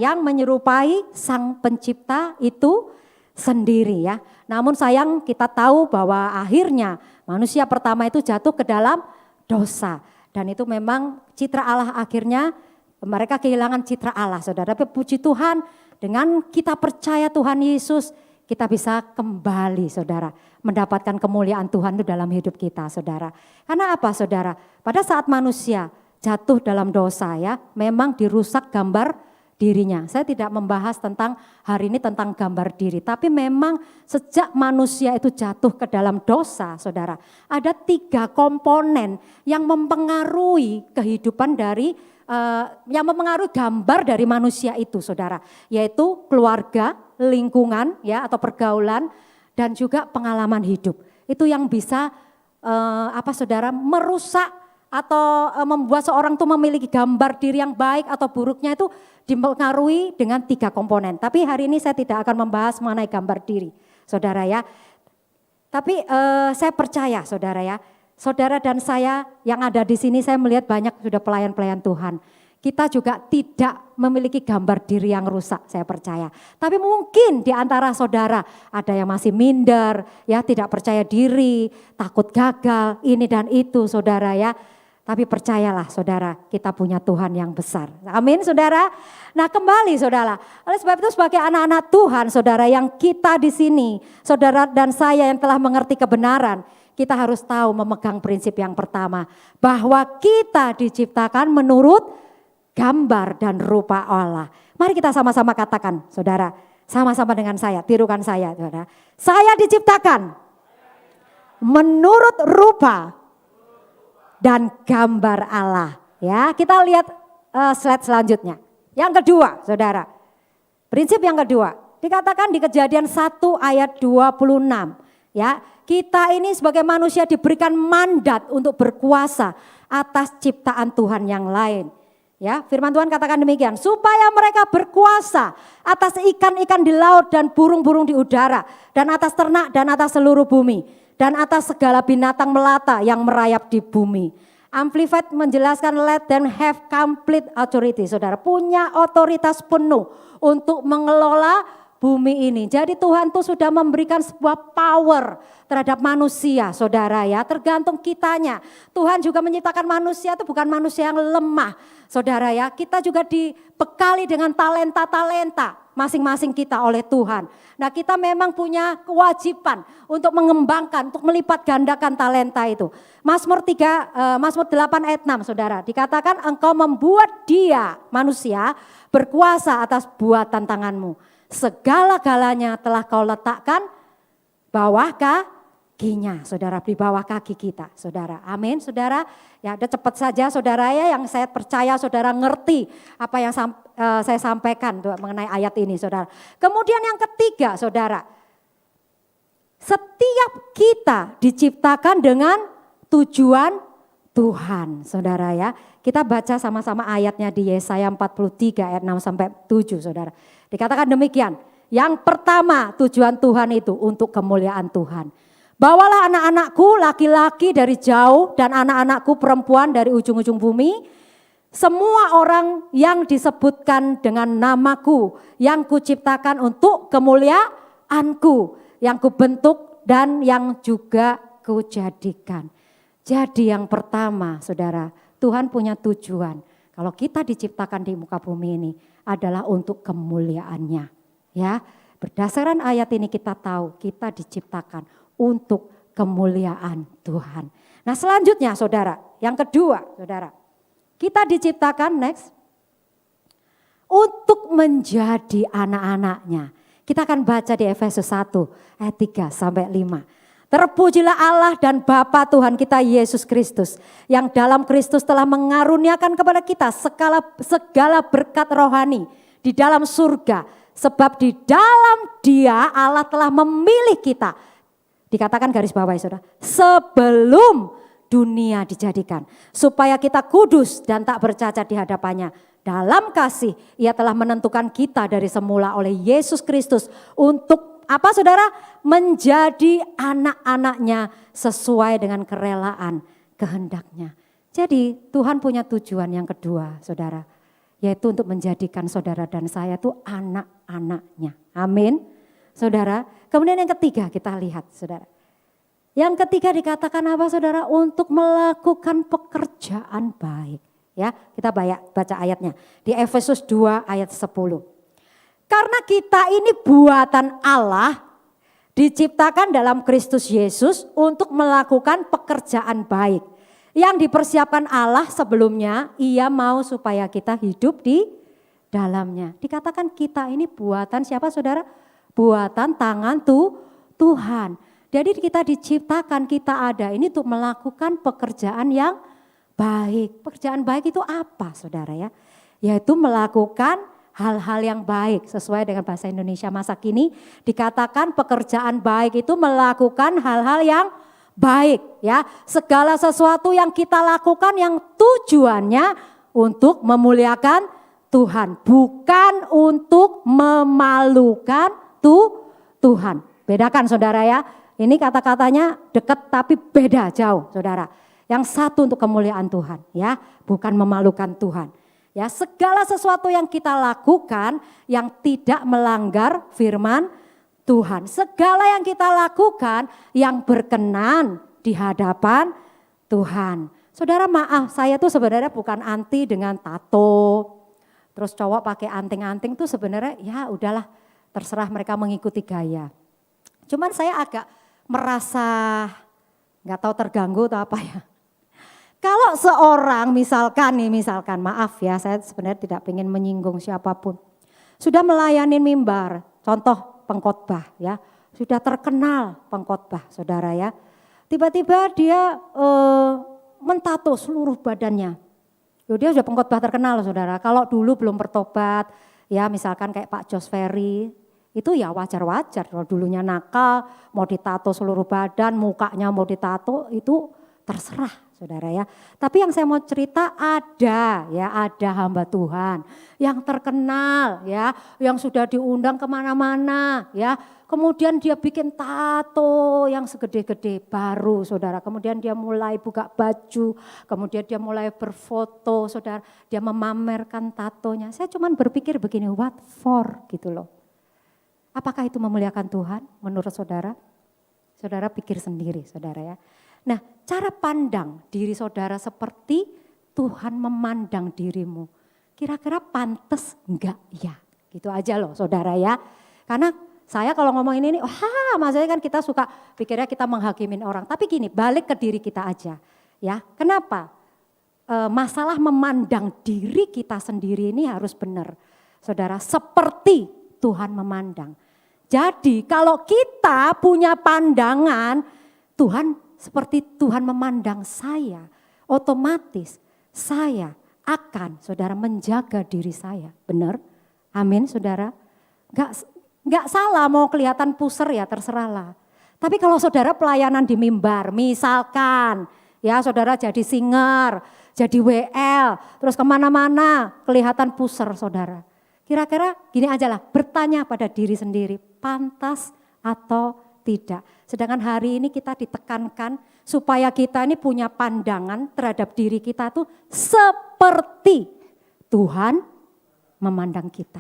A: yang menyerupai Sang Pencipta itu sendiri ya. Namun sayang kita tahu bahwa akhirnya manusia pertama itu jatuh ke dalam dosa. Dan itu memang citra Allah akhirnya mereka kehilangan citra Allah saudara. Tapi puji Tuhan dengan kita percaya Tuhan Yesus kita bisa kembali saudara. Mendapatkan kemuliaan Tuhan itu dalam hidup kita saudara. Karena apa saudara? Pada saat manusia jatuh dalam dosa ya memang dirusak gambar dirinya. Saya tidak membahas tentang hari ini tentang gambar diri. Tapi memang sejak manusia itu jatuh ke dalam dosa saudara. Ada 3 komponen yang mempengaruhi kehidupan dari, yang mempengaruhi gambar dari manusia itu saudara. Yaitu keluarga, lingkungan ya atau pergaulan dan juga pengalaman hidup. Itu yang bisa apa saudara merusak atau membuat seorang itu memiliki gambar diri yang baik atau buruknya itu dipengaruhi dengan 3 komponen. Tapi hari ini saya tidak akan membahas mengenai gambar diri, saudara ya. Tapi saya percaya, saudara ya, saudara dan saya yang ada di sini saya melihat banyak sudah pelayan-pelayan Tuhan. Kita juga tidak memiliki gambar diri yang rusak, saya percaya. Tapi mungkin di antara saudara ada yang masih minder, ya tidak percaya diri, takut gagal, ini dan itu, saudara ya. Tapi percayalah saudara, kita punya Tuhan yang besar. Amin saudara. Nah kembali saudara, oleh sebab itu sebagai anak-anak Tuhan saudara yang kita di sini, saudara dan saya yang telah mengerti kebenaran, kita harus tahu memegang prinsip yang pertama. Bahwa kita diciptakan menurut gambar dan rupa Allah. Mari kita sama-sama katakan saudara, sama-sama dengan saya, tirukan saya saudara. Saya diciptakan menurut rupa dan gambar Allah. Ya, kita lihat slide selanjutnya. Yang kedua, saudara. Prinsip yang kedua, Dikatakan di Kejadian 1 ayat 26. Ya, kita ini sebagai manusia diberikan mandat untuk berkuasa atas ciptaan Tuhan yang lain. Ya, firman Tuhan katakan demikian, supaya mereka berkuasa atas ikan-ikan di laut dan burung-burung di udara, dan atas ternak dan atas seluruh bumi, dan atas segala binatang melata yang merayap di bumi. Amplified menjelaskan let them have complete authority. Saudara, punya otoritas penuh untuk mengelola bumi ini. Jadi Tuhan tuh sudah memberikan sebuah power terhadap manusia, saudara ya. Tergantung kitanya. Tuhan juga menciptakan manusia itu bukan manusia yang lemah, saudara ya. Kita juga dibekali dengan talenta-talenta masing-masing kita oleh Tuhan. Nah, kita memang punya kewajiban untuk mengembangkan, untuk melipat gandakan talenta itu. Mazmur 8 ayat 6, saudara. Dikatakan engkau membuat dia, manusia, berkuasa atas buatan tanganmu. Segala-galanya telah kau letakkan bawah kakinya, saudara, di bawah kaki kita, saudara. Amin, saudara. Ya, udah cepat saja, saudara ya, yang saya percaya saudara ngerti apa yang saya sampaikan mengenai ayat ini, saudara. Kemudian yang ketiga, saudara, setiap kita diciptakan dengan tujuan Tuhan, saudara ya. Kita baca sama-sama ayatnya di Yesaya 43 ayat 6 sampai 7, saudara. Dikatakan demikian, yang pertama tujuan Tuhan itu untuk kemuliaan Tuhan. Bawalah anak-anakku laki-laki dari jauh dan anak-anakku perempuan dari ujung-ujung bumi. Semua orang yang disebutkan dengan namaku yang kuciptakan untuk kemuliaanku. Yang kubentuk dan yang juga kujadikan. Jadi yang pertama, saudara, Tuhan punya tujuan. Kalau kita diciptakan di muka bumi ini adalah untuk kemuliaannya. Ya, berdasarkan ayat ini kita tahu kita diciptakan untuk kemuliaan Tuhan. Nah, selanjutnya saudara, yang kedua saudara, kita diciptakan next untuk menjadi anak-anaknya. Kita akan baca di Efesus 1 ayat 3 sampai 5. Terpujilah Allah dan Bapa Tuhan kita Yesus Kristus, yang dalam Kristus telah mengaruniakan kepada kita segala berkat rohani di dalam surga. Sebab di dalam Dia Allah telah memilih kita. Dikatakan garis bawahi saudara, sebelum dunia dijadikan. Supaya kita kudus dan tak bercacat di hadapannya. Dalam kasih Ia telah menentukan kita dari semula oleh Yesus Kristus untuk apa saudara? Menjadi anak-anaknya sesuai dengan kerelaan kehendaknya. Jadi Tuhan punya tujuan yang kedua saudara. Yaitu untuk menjadikan saudara dan saya itu anak-anaknya. Amin. Saudara. Kemudian yang ketiga kita lihat saudara. Yang ketiga dikatakan apa saudara? Untuk melakukan pekerjaan baik. Ya, kita baca ayatnya. Di Efesus 2 ayat 10. Karena kita ini buatan Allah, diciptakan dalam Kristus Yesus untuk melakukan pekerjaan baik. Yang dipersiapkan Allah sebelumnya, Ia mau supaya kita hidup di dalamnya. Dikatakan kita ini buatan siapa saudara? Buatan tangan Tuhan. Jadi kita diciptakan, kita ada ini untuk melakukan pekerjaan yang baik. Pekerjaan baik itu apa saudara ya? Yaitu melakukan hal-hal yang baik sesuai dengan bahasa Indonesia masa kini. Dikatakan pekerjaan baik itu melakukan hal-hal yang baik ya. Segala sesuatu yang kita lakukan yang tujuannya untuk memuliakan Tuhan. Bukan untuk memalukan Tuhan. Bedakan saudara ya. Ini kata-katanya dekat tapi beda jauh saudara. Yang satu untuk kemuliaan Tuhan ya. Bukan memalukan Tuhan. Ya, segala sesuatu yang kita lakukan yang tidak melanggar firman Tuhan. Segala yang kita lakukan yang berkenan di hadapan Tuhan. Saudara maaf, saya tuh sebenarnya bukan anti dengan tato. Terus cowok pakai anting-anting tuh sebenarnya ya udahlah terserah mereka mengikuti gaya. Cuman saya agak merasa nggak tahu terganggu atau apa ya. Kalau seorang misalkan maaf ya saya sebenarnya tidak ingin menyinggung siapapun. Sudah melayani mimbar, contoh pengkhotbah ya. Sudah terkenal pengkhotbah saudara ya. Tiba-tiba dia mentato seluruh badannya. Dia sudah pengkhotbah terkenal saudara. Kalau dulu belum bertobat ya misalkan kayak Pak Jos Ferry. Itu ya wajar-wajar. Kalau dulunya nakal, mau ditato seluruh badan, mukanya mau ditato, itu terserah saudara ya. Tapi yang saya mau cerita ada hamba Tuhan yang terkenal ya, yang sudah diundang kemana-mana ya. Kemudian dia bikin tato yang segede-gede baru saudara. Kemudian dia mulai buka baju, kemudian dia mulai berfoto saudara. Dia memamerkan tatonya. Saya cuma berpikir begini, what for gitu loh. Apakah itu memuliakan Tuhan menurut saudara? Saudara pikir sendiri saudara ya. Nah, cara pandang diri saudara seperti Tuhan memandang dirimu. Kira-kira pantas enggak ya? Gitu aja loh saudara ya. Karena saya kalau ngomongin ini, maksudnya kan kita suka pikirnya kita menghakimin orang. Tapi gini, balik ke diri kita aja. Ya, kenapa? Masalah memandang diri kita sendiri ini harus benar. Saudara, seperti Tuhan memandang. Jadi kalau kita punya pandangan, Tuhan seperti Tuhan memandang saya, otomatis saya akan saudara menjaga diri saya. Benar? Amin saudara? Enggak salah mau kelihatan puser ya terserahlah. Tapi kalau saudara pelayanan di mimbar, misalkan ya saudara jadi singer, jadi WL, terus kemana-mana kelihatan puser saudara. Kira-kira gini aja lah, bertanya pada diri sendiri, pantas atau tidak. Sedangkan hari ini kita ditekankan supaya kita ini punya pandangan terhadap diri kita tuh seperti Tuhan memandang kita.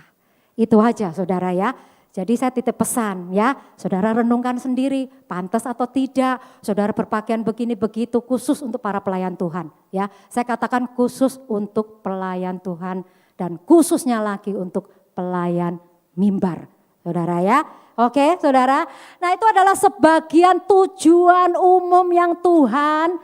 A: Itu aja saudara ya. Jadi saya titip pesan ya, saudara renungkan sendiri pantas atau tidak. Saudara berpakaian begini begitu khusus untuk para pelayan Tuhan ya. Saya katakan khusus untuk pelayan Tuhan. Dan khususnya lagi untuk pelayan mimbar, saudara ya. Oke saudara, nah itu adalah sebagian tujuan umum yang Tuhan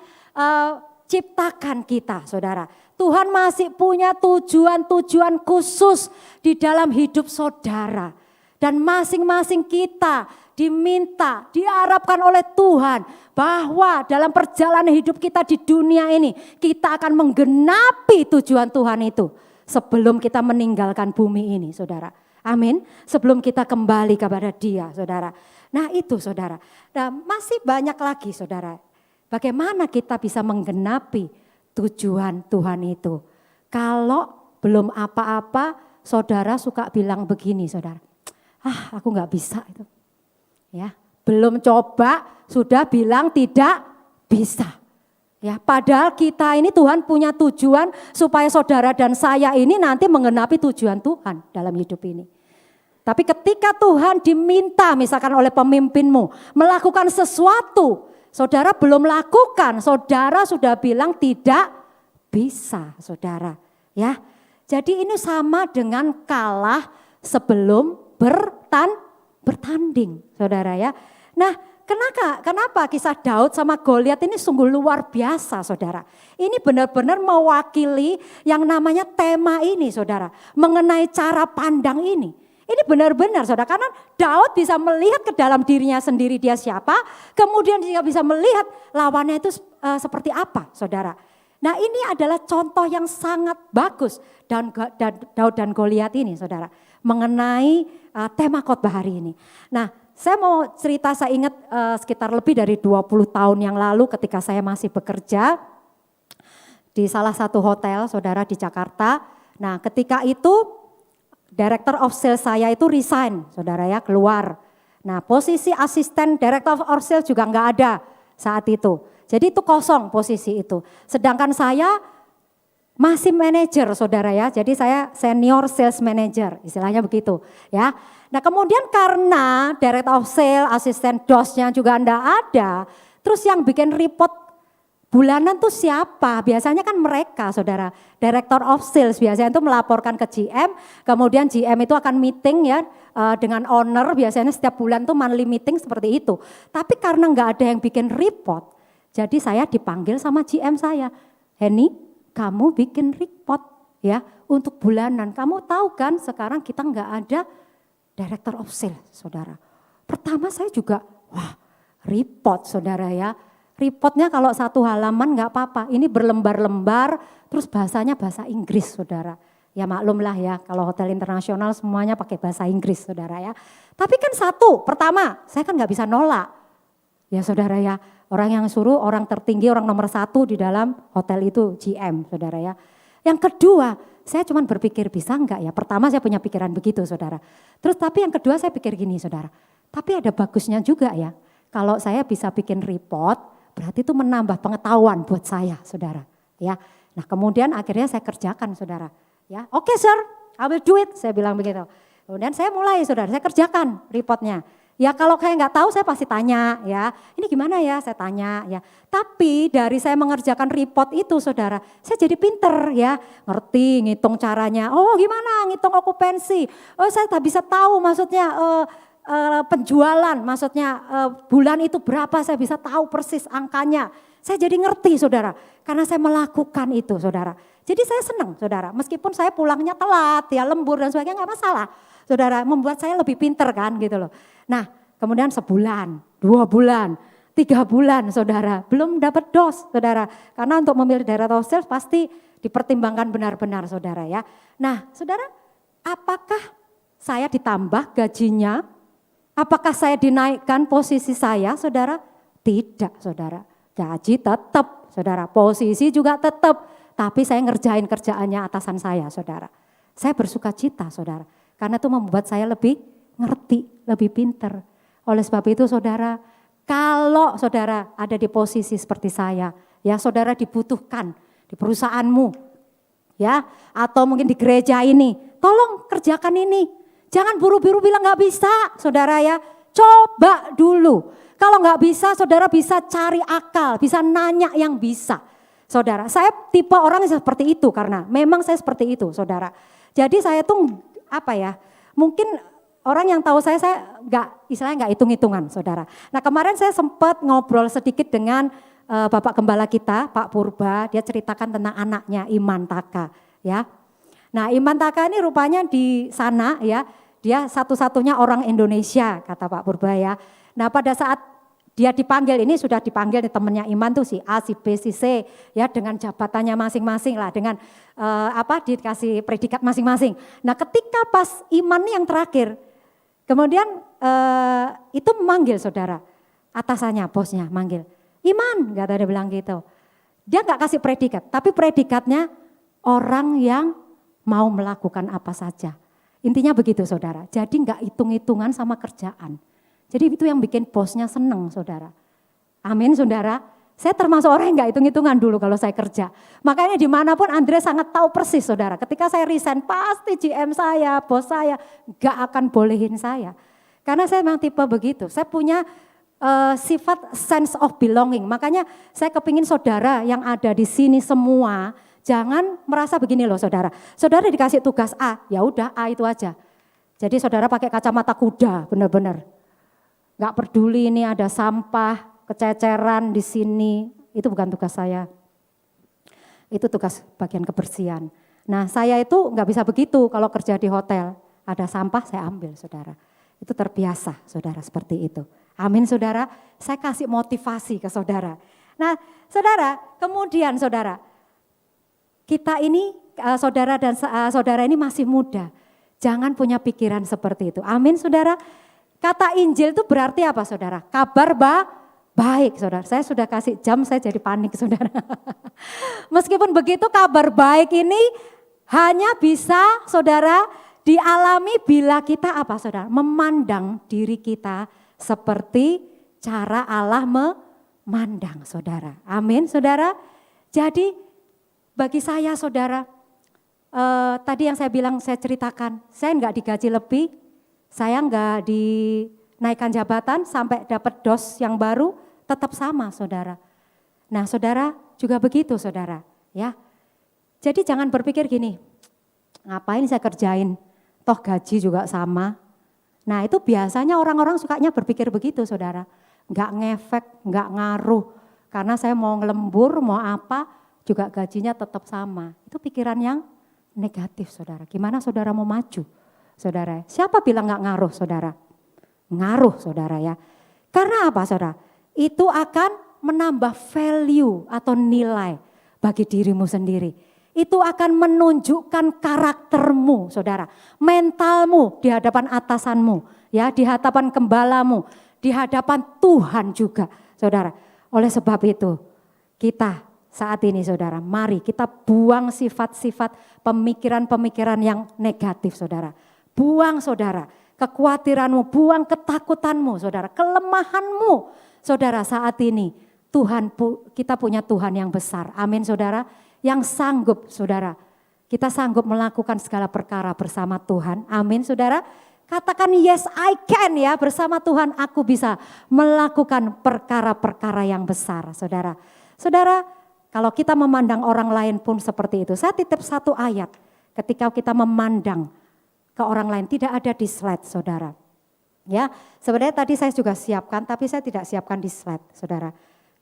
A: ciptakan kita saudara. Tuhan masih punya tujuan-tujuan khusus di dalam hidup saudara. Dan masing-masing kita diminta, diharapkan oleh Tuhan bahwa dalam perjalanan hidup kita di dunia ini kita akan menggenapi tujuan Tuhan itu. Sebelum kita meninggalkan bumi ini saudara. Amin. Sebelum kita kembali kepada Dia saudara. Nah itu saudara. Nah, masih banyak lagi saudara. Bagaimana kita bisa menggenapi tujuan Tuhan itu. Kalau belum apa-apa saudara suka bilang begini saudara. Aku gak bisa itu. Ya, belum coba sudah bilang tidak bisa. Ya, padahal kita ini Tuhan punya tujuan supaya saudara dan saya ini nanti menggenapi tujuan Tuhan dalam hidup ini. Tapi ketika Tuhan diminta misalkan oleh pemimpinmu melakukan sesuatu, saudara belum lakukan, saudara sudah bilang tidak bisa, saudara. Ya, jadi ini sama dengan kalah sebelum bertanding, saudara ya. Nah, Kenapa kisah Daud sama Goliat ini sungguh luar biasa saudara. Ini benar-benar mewakili yang namanya tema ini saudara. Mengenai cara pandang ini. Ini benar-benar saudara, karena Daud bisa melihat ke dalam dirinya sendiri dia siapa. Kemudian dia bisa melihat lawannya itu seperti apa saudara. Nah ini adalah contoh yang sangat bagus Daud dan Goliat ini saudara. Mengenai tema khotbah hari ini. Nah saya mau cerita, saya ingat sekitar lebih dari 20 tahun yang lalu ketika saya masih bekerja di salah satu hotel saudara di Jakarta. Nah ketika itu Director of Sales saya itu resign saudara ya, keluar. Nah posisi asisten Director of Sales juga enggak ada saat itu. Jadi itu kosong posisi itu. Sedangkan saya masih manajer saudara ya, jadi saya senior sales manager istilahnya begitu ya. Nah kemudian karena Director of Sales, asisten dosnya juga enggak ada, terus yang bikin report bulanan tuh siapa? Biasanya kan mereka saudara, Director of Sales biasanya itu melaporkan ke GM, kemudian GM itu akan meeting ya dengan owner, biasanya setiap bulan tuh monthly meeting seperti itu. Tapi karena enggak ada yang bikin report, jadi saya dipanggil sama GM saya, Henny, kamu bikin report ya untuk bulanan. Kamu tahu kan sekarang kita enggak ada Director of Sales saudara. Pertama saya juga report saudara ya. Reportnya kalau satu halaman enggak apa-apa. Ini berlembar-lembar terus bahasanya bahasa Inggris saudara. Ya maklum lah ya, kalau hotel internasional semuanya pakai bahasa Inggris saudara ya. Tapi kan satu, pertama saya kan gak bisa nolak. Ya saudara ya, orang yang suruh orang tertinggi, orang nomor 1 di dalam hotel itu GM saudara ya. Yang kedua, saya cuma berpikir bisa enggak ya. Pertama saya punya pikiran begitu saudara. Terus tapi yang kedua saya pikir gini saudara. Tapi ada bagusnya juga ya. Kalau saya bisa bikin report, berarti itu menambah pengetahuan buat saya saudara. Ya, nah kemudian akhirnya saya kerjakan saudara. Ya, oke sir, I will do it, saya bilang begitu. Kemudian saya mulai saudara, saya kerjakan reportnya. Ya kalau saya nggak tahu saya pasti tanya ya, ini gimana ya, saya tanya ya. Tapi dari saya mengerjakan report itu saudara, saya jadi pinter ya, ngerti ngitung caranya. Oh gimana ngitung okupansi, oh saya tak bisa tahu maksudnya penjualan, maksudnya bulan itu berapa saya bisa tahu persis angkanya. Saya jadi ngerti saudara, karena saya melakukan itu saudara. Jadi saya senang saudara, meskipun saya pulangnya telat ya lembur dan sebagainya nggak masalah. Saudara membuat saya lebih pinter kan gitu loh. Nah kemudian sebulan, 2 bulan, 3 bulan saudara, belum dapat dos saudara. Karena untuk memilih daerah sales pasti dipertimbangkan benar-benar saudara ya. Nah saudara, apakah saya ditambah gajinya? Apakah saya dinaikkan posisi saya saudara? Tidak saudara. Gaji tetap saudara, posisi juga tetap, tapi saya ngerjain kerjaannya atasan saya saudara. Saya bersuka cita saudara, karena itu membuat saya lebih ngerti, lebih pinter. Oleh sebab itu saudara, kalau saudara ada di posisi seperti saya, ya saudara dibutuhkan di perusahaanmu, ya atau mungkin di gereja ini, tolong kerjakan ini. Jangan buru-buru bilang nggak bisa saudara ya, coba dulu. Kalau nggak bisa, saudara bisa cari akal, bisa nanya yang bisa. Saudara, saya tipe orang yang seperti itu karena memang saya seperti itu, saudara. Jadi saya tuh apa ya? Mungkin orang yang tahu saya istilahnya nggak hitung-hitungan, saudara. Nah kemarin saya sempat ngobrol sedikit dengan Bapak Gembala kita, Pak Purba. Dia ceritakan tentang anaknya Iman Taka, ya. Nah Iman Taka ini rupanya di sana, ya. Dia satu-satunya orang Indonesia, kata Pak Purba ya. Nah pada saat dia dipanggil, ini sudah dipanggil temannya Iman tuh si A, si B, si C ya dengan jabatannya masing-masing lah, dengan dikasih predikat masing-masing. Nah ketika pas Iman nih yang terakhir, kemudian itu memanggil saudara, atasannya, bosnya manggil, Iman, gak ada bilang gitu. Dia gak kasih predikat, tapi predikatnya orang yang mau melakukan apa saja. Intinya begitu saudara, jadi gak hitung-hitungan sama kerjaan. Jadi itu yang bikin bosnya seneng saudara. Amin saudara. Saya termasuk orang yang gak hitung-hitungan dulu kalau saya kerja. Makanya dimanapun Andre sangat tahu persis saudara. Ketika saya resign pasti GM saya, bos saya gak akan bolehin saya. Karena saya memang tipe begitu. Saya punya sifat sense of belonging. Makanya saya kepingin saudara yang ada di sini semua jangan merasa begini loh saudara. Saudara dikasih tugas A, ya udah A itu aja. Jadi saudara pakai kacamata kuda benar-benar. Gak peduli ini ada sampah, kececeran di sini, itu bukan tugas saya. Itu tugas bagian kebersihan. Nah saya itu gak bisa begitu kalau kerja di hotel. Ada sampah saya ambil saudara. Itu terbiasa saudara seperti itu. Amin saudara, saya kasih motivasi ke saudara. Nah saudara, kemudian saudara, kita ini saudara dan saudara ini masih muda. Jangan punya pikiran seperti itu. Amin saudara. Kata Injil itu berarti apa saudara? Kabar baik saudara. Saya sudah kasih jam, saya jadi panik saudara. Meskipun begitu kabar baik ini hanya bisa saudara dialami bila kita apa saudara? Memandang diri kita seperti cara Allah memandang saudara. Amin saudara. Jadi bagi saya saudara, tadi yang saya bilang saya ceritakan, saya enggak digaji lebih. Saya enggak dinaikkan jabatan sampai dapat dos yang baru, tetap sama saudara. Nah saudara juga begitu saudara ya. Jadi jangan berpikir gini, ngapain saya kerjain, toh gaji juga sama. Nah itu biasanya orang-orang sukanya berpikir begitu saudara. Enggak ngefek, enggak ngaruh. Karena saya mau ngelembur, mau apa, juga gajinya tetap sama. Itu pikiran yang negatif saudara. Gimana saudara mau maju? Saudara, siapa bilang gak ngaruh saudara? Ngaruh saudara ya. Karena apa saudara? Itu akan menambah value atau nilai bagi dirimu sendiri. Itu akan menunjukkan karaktermu, saudara. Mentalmu di hadapan atasanmu, ya, di hadapan gembalamu, di hadapan Tuhan juga, saudara. Oleh sebab itu, kita saat ini, saudara, mari kita buang sifat-sifat pemikiran-pemikiran yang negatif, saudara. Buang, saudara, kekhawatiranmu, buang ketakutanmu, saudara, kelemahanmu, saudara. Saat ini kita punya Tuhan yang besar, amin, saudara, yang sanggup, saudara. Kita sanggup melakukan segala perkara bersama Tuhan, amin, saudara. Katakan yes I can, ya, bersama Tuhan aku bisa melakukan perkara-perkara yang besar, saudara. Saudara, kalau kita memandang orang lain pun seperti itu. Saya titip satu ayat ketika kita memandang ke orang lain, tidak ada di slide, saudara. Ya, sebenarnya tadi saya juga siapkan, tapi saya tidak siapkan di slide, saudara.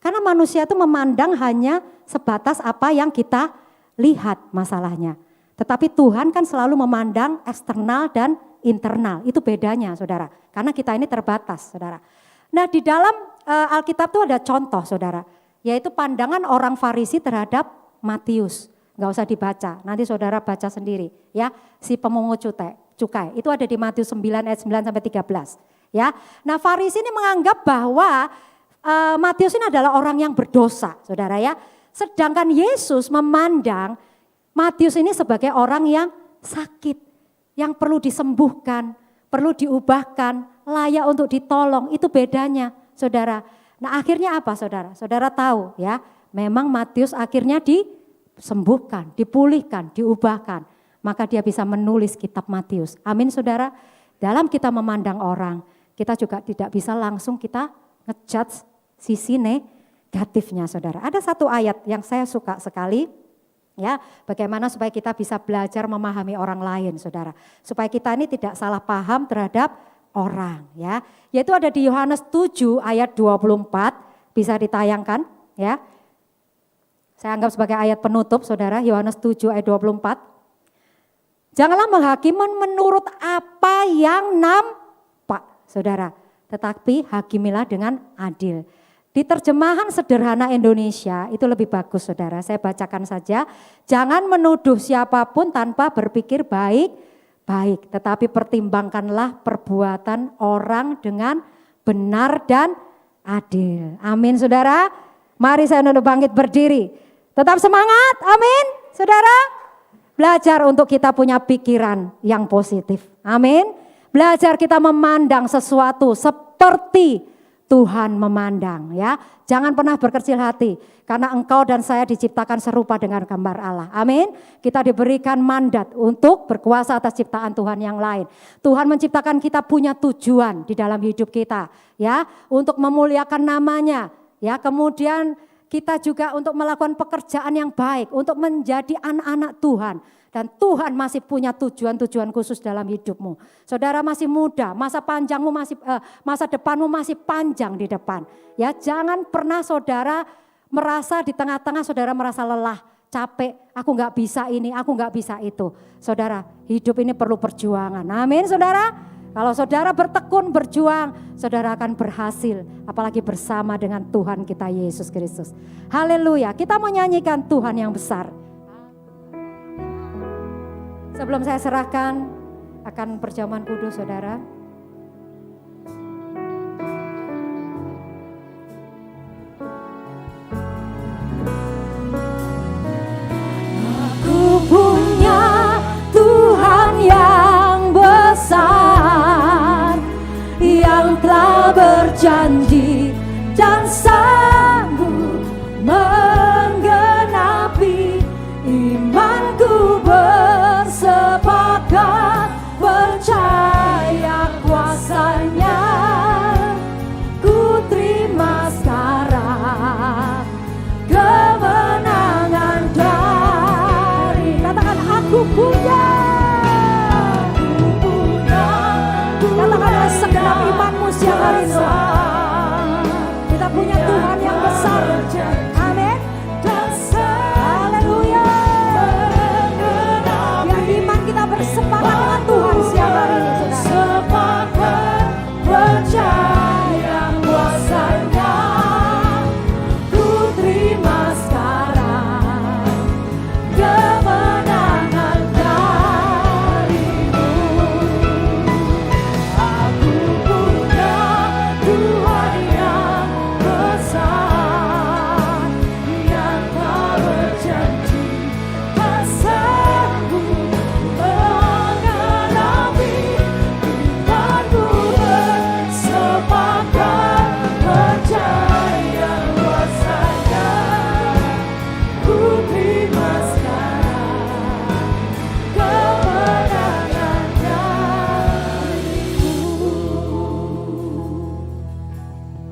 A: Karena manusia itu memandang hanya sebatas apa yang kita lihat masalahnya. Tetapi Tuhan kan selalu memandang eksternal dan internal, itu bedanya, saudara. Karena kita ini terbatas, saudara. Nah, di dalam Alkitab itu ada contoh, saudara, yaitu pandangan orang Farisi terhadap Matius. Gak usah dibaca, nanti saudara baca sendiri, ya. Si pemungut cukai, itu ada di Matius 9 ayat 9 sampai 13, ya. Nah, Farisi ini menganggap bahwa Matius ini adalah orang yang berdosa, saudara, ya. Sedangkan Yesus memandang Matius ini sebagai orang yang sakit, yang perlu disembuhkan, perlu diubahkan, layak untuk ditolong. Itu bedanya, saudara. Nah, akhirnya apa, saudara? Saudara tahu, ya, memang Matius akhirnya disembuhkan, dipulihkan, diubahkan. Maka dia bisa menulis kitab Matius. Amin, saudara. Dalam kita memandang orang, kita juga tidak bisa langsung kita ngejudge sisi negatifnya, saudara. Ada satu ayat yang saya suka sekali, ya, bagaimana supaya kita bisa belajar memahami orang lain, saudara. Supaya kita ini tidak salah paham terhadap orang, ya. Yaitu ada di Yohanes 7 ayat 24, bisa ditayangkan, ya. Saya anggap sebagai ayat penutup, saudara, Yohanes 7 ayat 24. Janganlah menghakimi menurut apa yang nampak, saudara, tetapi hakimilah dengan adil. Di terjemahan sederhana Indonesia itu lebih bagus, saudara. Saya bacakan saja. Jangan menuduh siapapun tanpa berpikir baik-baik, tetapi pertimbangkanlah perbuatan orang dengan benar dan adil. Amin, saudara. Mari saya undang bangkit berdiri. Tetap semangat, amin, saudara. Belajar untuk kita punya pikiran yang positif, amin. Belajar kita memandang sesuatu seperti Tuhan memandang, ya. Jangan pernah berkecil hati karena engkau dan saya diciptakan serupa dengan gambar Allah. Amin. Kita diberikan mandat untuk berkuasa atas ciptaan Tuhan yang lain. Tuhan menciptakan kita punya tujuan di dalam hidup kita, ya, untuk memuliakan namanya, ya. Kemudian kita juga untuk melakukan pekerjaan yang baik, untuk menjadi anak-anak Tuhan. Dan Tuhan masih punya tujuan-tujuan khusus dalam hidupmu. Saudara masih muda, masa depanmu masih panjang di depan. Ya, jangan pernah saudara merasa di tengah-tengah saudara merasa lelah, capek, aku nggak bisa ini, aku nggak bisa itu. Saudara, hidup ini perlu perjuangan. Amin, saudara. Kalau saudara bertekun, berjuang, saudara akan berhasil. Apalagi bersama dengan Tuhan kita Yesus Kristus. Haleluya, kita mau nyanyikan Tuhan yang besar. Sebelum saya serahkan akan perjamuan kudus, saudara. Aku punya Tuhan yang besar, yang telah berjanji